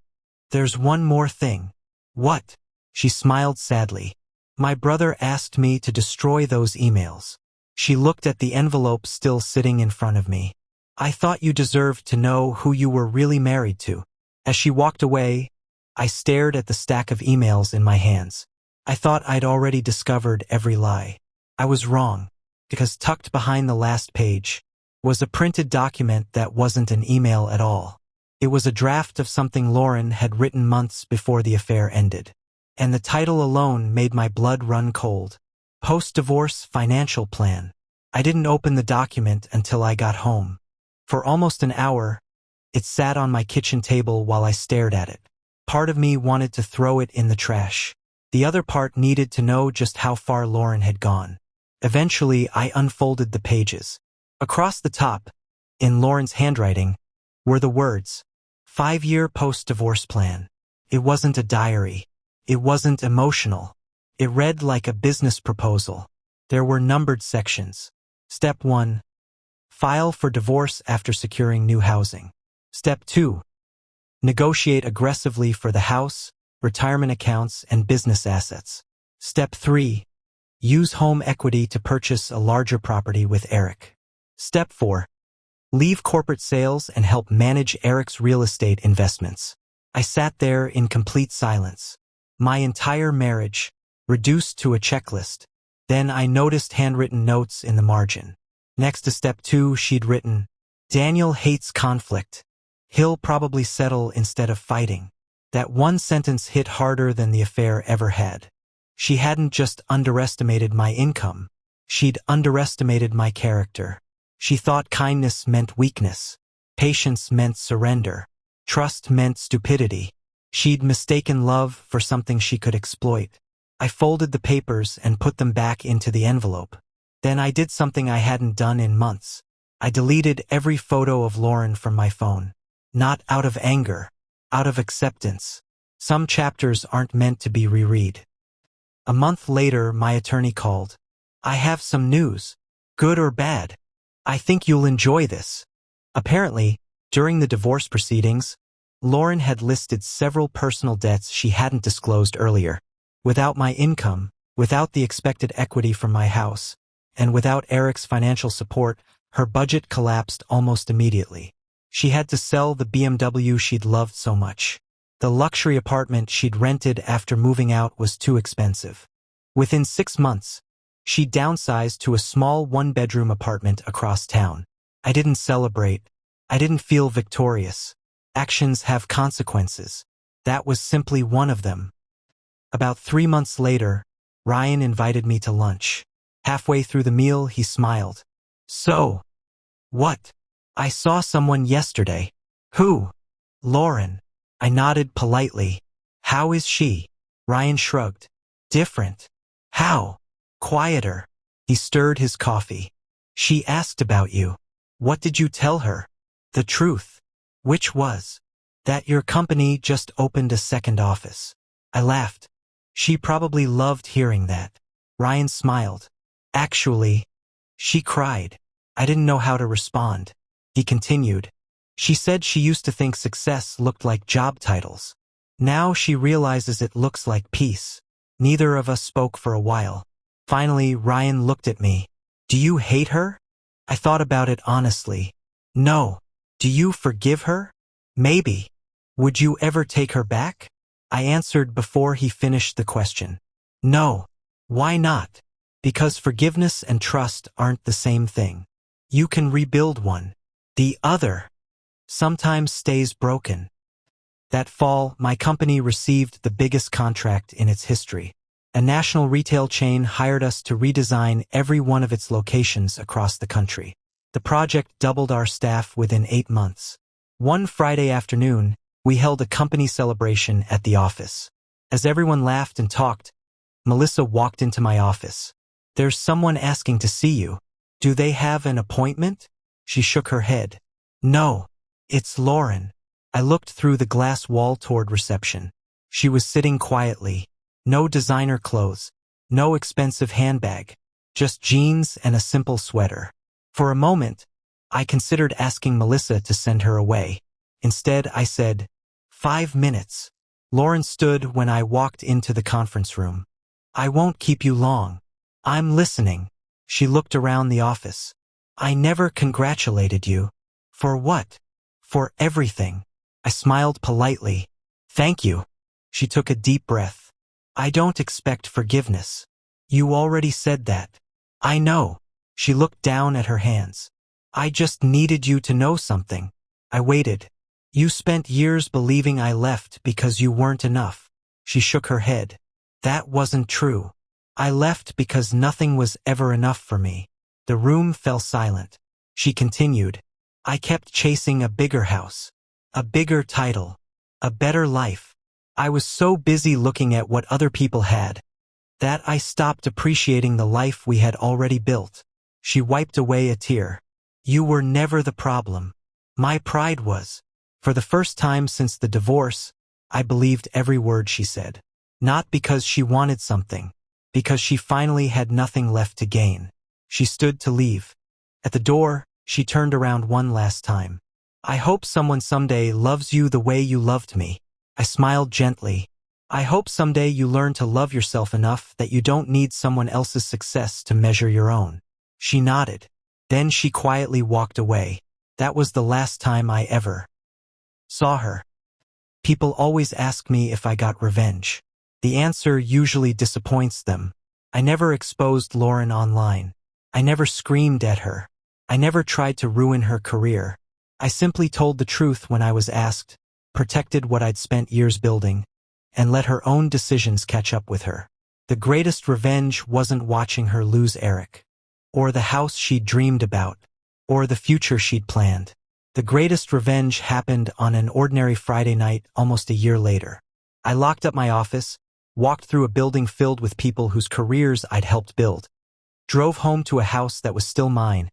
there's one more thing. What? She smiled sadly. My brother asked me to destroy those emails. She looked at the envelope still sitting in front of me. I thought you deserved to know who you were really married to. As she walked away, I stared at the stack of emails in my hands. I thought I'd already discovered every lie. I was wrong, because tucked behind the last page was a printed document that wasn't an email at all. It was a draft of something Lauren had written months before the affair ended. And the title alone made my blood run cold. Post-divorce financial plan. I didn't open the document until I got home. For almost an hour, it sat on my kitchen table while I stared at it. Part of me wanted to throw it in the trash. The other part needed to know just how far Lauren had gone. Eventually, I unfolded the pages. Across the top, in Lauren's handwriting, were the words, 5-year post-divorce plan. It wasn't a diary. It wasn't emotional. It read like a business proposal. There were numbered sections. Step 1. File for divorce after securing new housing. Step 2. Negotiate aggressively for the house, retirement accounts, and business assets. Step 3. Use home equity to purchase a larger property with Eric. Step 4. Leave corporate sales and help manage Eric's real estate investments. I sat there in complete silence. My entire marriage, reduced to a checklist. Then I noticed handwritten notes in the margin. Next to step 2, she'd written, Daniel hates conflict. He'll probably settle instead of fighting. That one sentence hit harder than the affair ever had. She hadn't just underestimated my income. She'd underestimated my character. She thought kindness meant weakness. Patience meant surrender. Trust meant stupidity. She'd mistaken love for something she could exploit. I folded the papers and put them back into the envelope. Then I did something I hadn't done in months. I deleted every photo of Lauren from my phone. Not out of anger, out of acceptance. Some chapters aren't meant to be reread. A month later, my attorney called. I have some news, good or bad. I think you'll enjoy this. Apparently, during the divorce proceedings, Lauren had listed several personal debts she hadn't disclosed earlier. Without my income, without the expected equity from my house, and without Eric's financial support, her budget collapsed almost immediately. She had to sell the BMW she'd loved so much. The luxury apartment she'd rented after moving out was too expensive. Within 6 months, she downsized to a small one-bedroom apartment across town. I didn't celebrate. I didn't feel victorious. Actions have consequences. That was simply one of them. About 3 months later, Ryan invited me to lunch. Halfway through the meal, he smiled. So, what? I saw someone yesterday. Who? Lauren. I nodded politely. How is she? Ryan shrugged. Different. How? Quieter. He stirred his coffee. She asked about you. What did you tell her? The truth. Which was? That your company just opened a second office. I laughed. She probably loved hearing that. Ryan smiled. Actually, she cried. I didn't know how to respond. He continued. She said she used to think success looked like job titles. Now she realizes it looks like peace. Neither of us spoke for a while. Finally, Ryan looked at me. Do you hate her? I thought about it honestly. No. Do you forgive her? Maybe. Would you ever take her back? I answered before he finished the question. No. Why not? Because forgiveness and trust aren't the same thing. You can rebuild one. The other sometimes stays broken. That fall, my company received the biggest contract in its history. A national retail chain hired us to redesign every one of its locations across the country. The project doubled our staff within 8 months. One Friday afternoon, We held a company celebration at the office. As everyone laughed and talked, Melissa walked into my office. "There's someone asking to see you. Do they have an appointment?" She shook her head. "No, it's Lauren." I looked through the glass wall toward reception. She was sitting quietly. No designer clothes, no expensive handbag, just jeans and a simple sweater. For a moment, I considered asking Melissa to send her away. Instead, I said, 5 minutes. Lauren stood when I walked into the conference room. "I won't keep you long. I'm listening." She looked around the office. "I never congratulated you." "For what?" "For everything." I smiled politely. "Thank you." She took a deep breath. "I don't expect forgiveness. You already said that." "I know." She looked down at her hands. "I just needed you to know something." I waited. "You spent years believing I left because you weren't enough." She shook her head. "That wasn't true. I left because nothing was ever enough for me." The room fell silent. She continued. "I kept chasing a bigger house, a bigger title, a better life. I was so busy looking at what other people had that I stopped appreciating the life we had already built." She wiped away a tear. "You were never the problem. My pride was." For the first time since the divorce, I believed every word she said. Not because she wanted something, because she finally had nothing left to gain. She stood to leave. At the door, she turned around one last time. "I hope someone someday loves you the way you loved me." I smiled gently. "I hope someday you learn to love yourself enough that you don't need someone else's success to measure your own." She nodded. Then she quietly walked away. That was the last time I ever saw her. People always ask me if I got revenge. The answer usually disappoints them. I never exposed Lauren online. I never screamed at her. I never tried to ruin her career. I simply told the truth when I was asked, protected what I'd spent years building, and let her own decisions catch up with her. The greatest revenge wasn't watching her lose Eric, or the house she'd dreamed about, or the future she'd planned. The greatest revenge happened on an ordinary Friday night almost a year later. I locked up my office, walked through a building filled with people whose careers I'd helped build, drove home to a house that was still mine,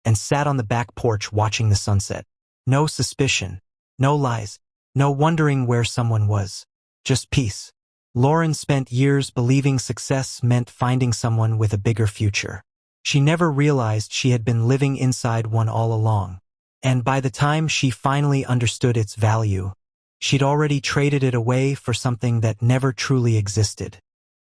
and sat on the back porch watching the sunset. No suspicion, no lies, no wondering where someone was. Just peace. Lauren spent years believing success meant finding someone with a bigger future. She never realized she had been living inside one all along. And by the time she finally understood its value, she'd already traded it away for something that never truly existed.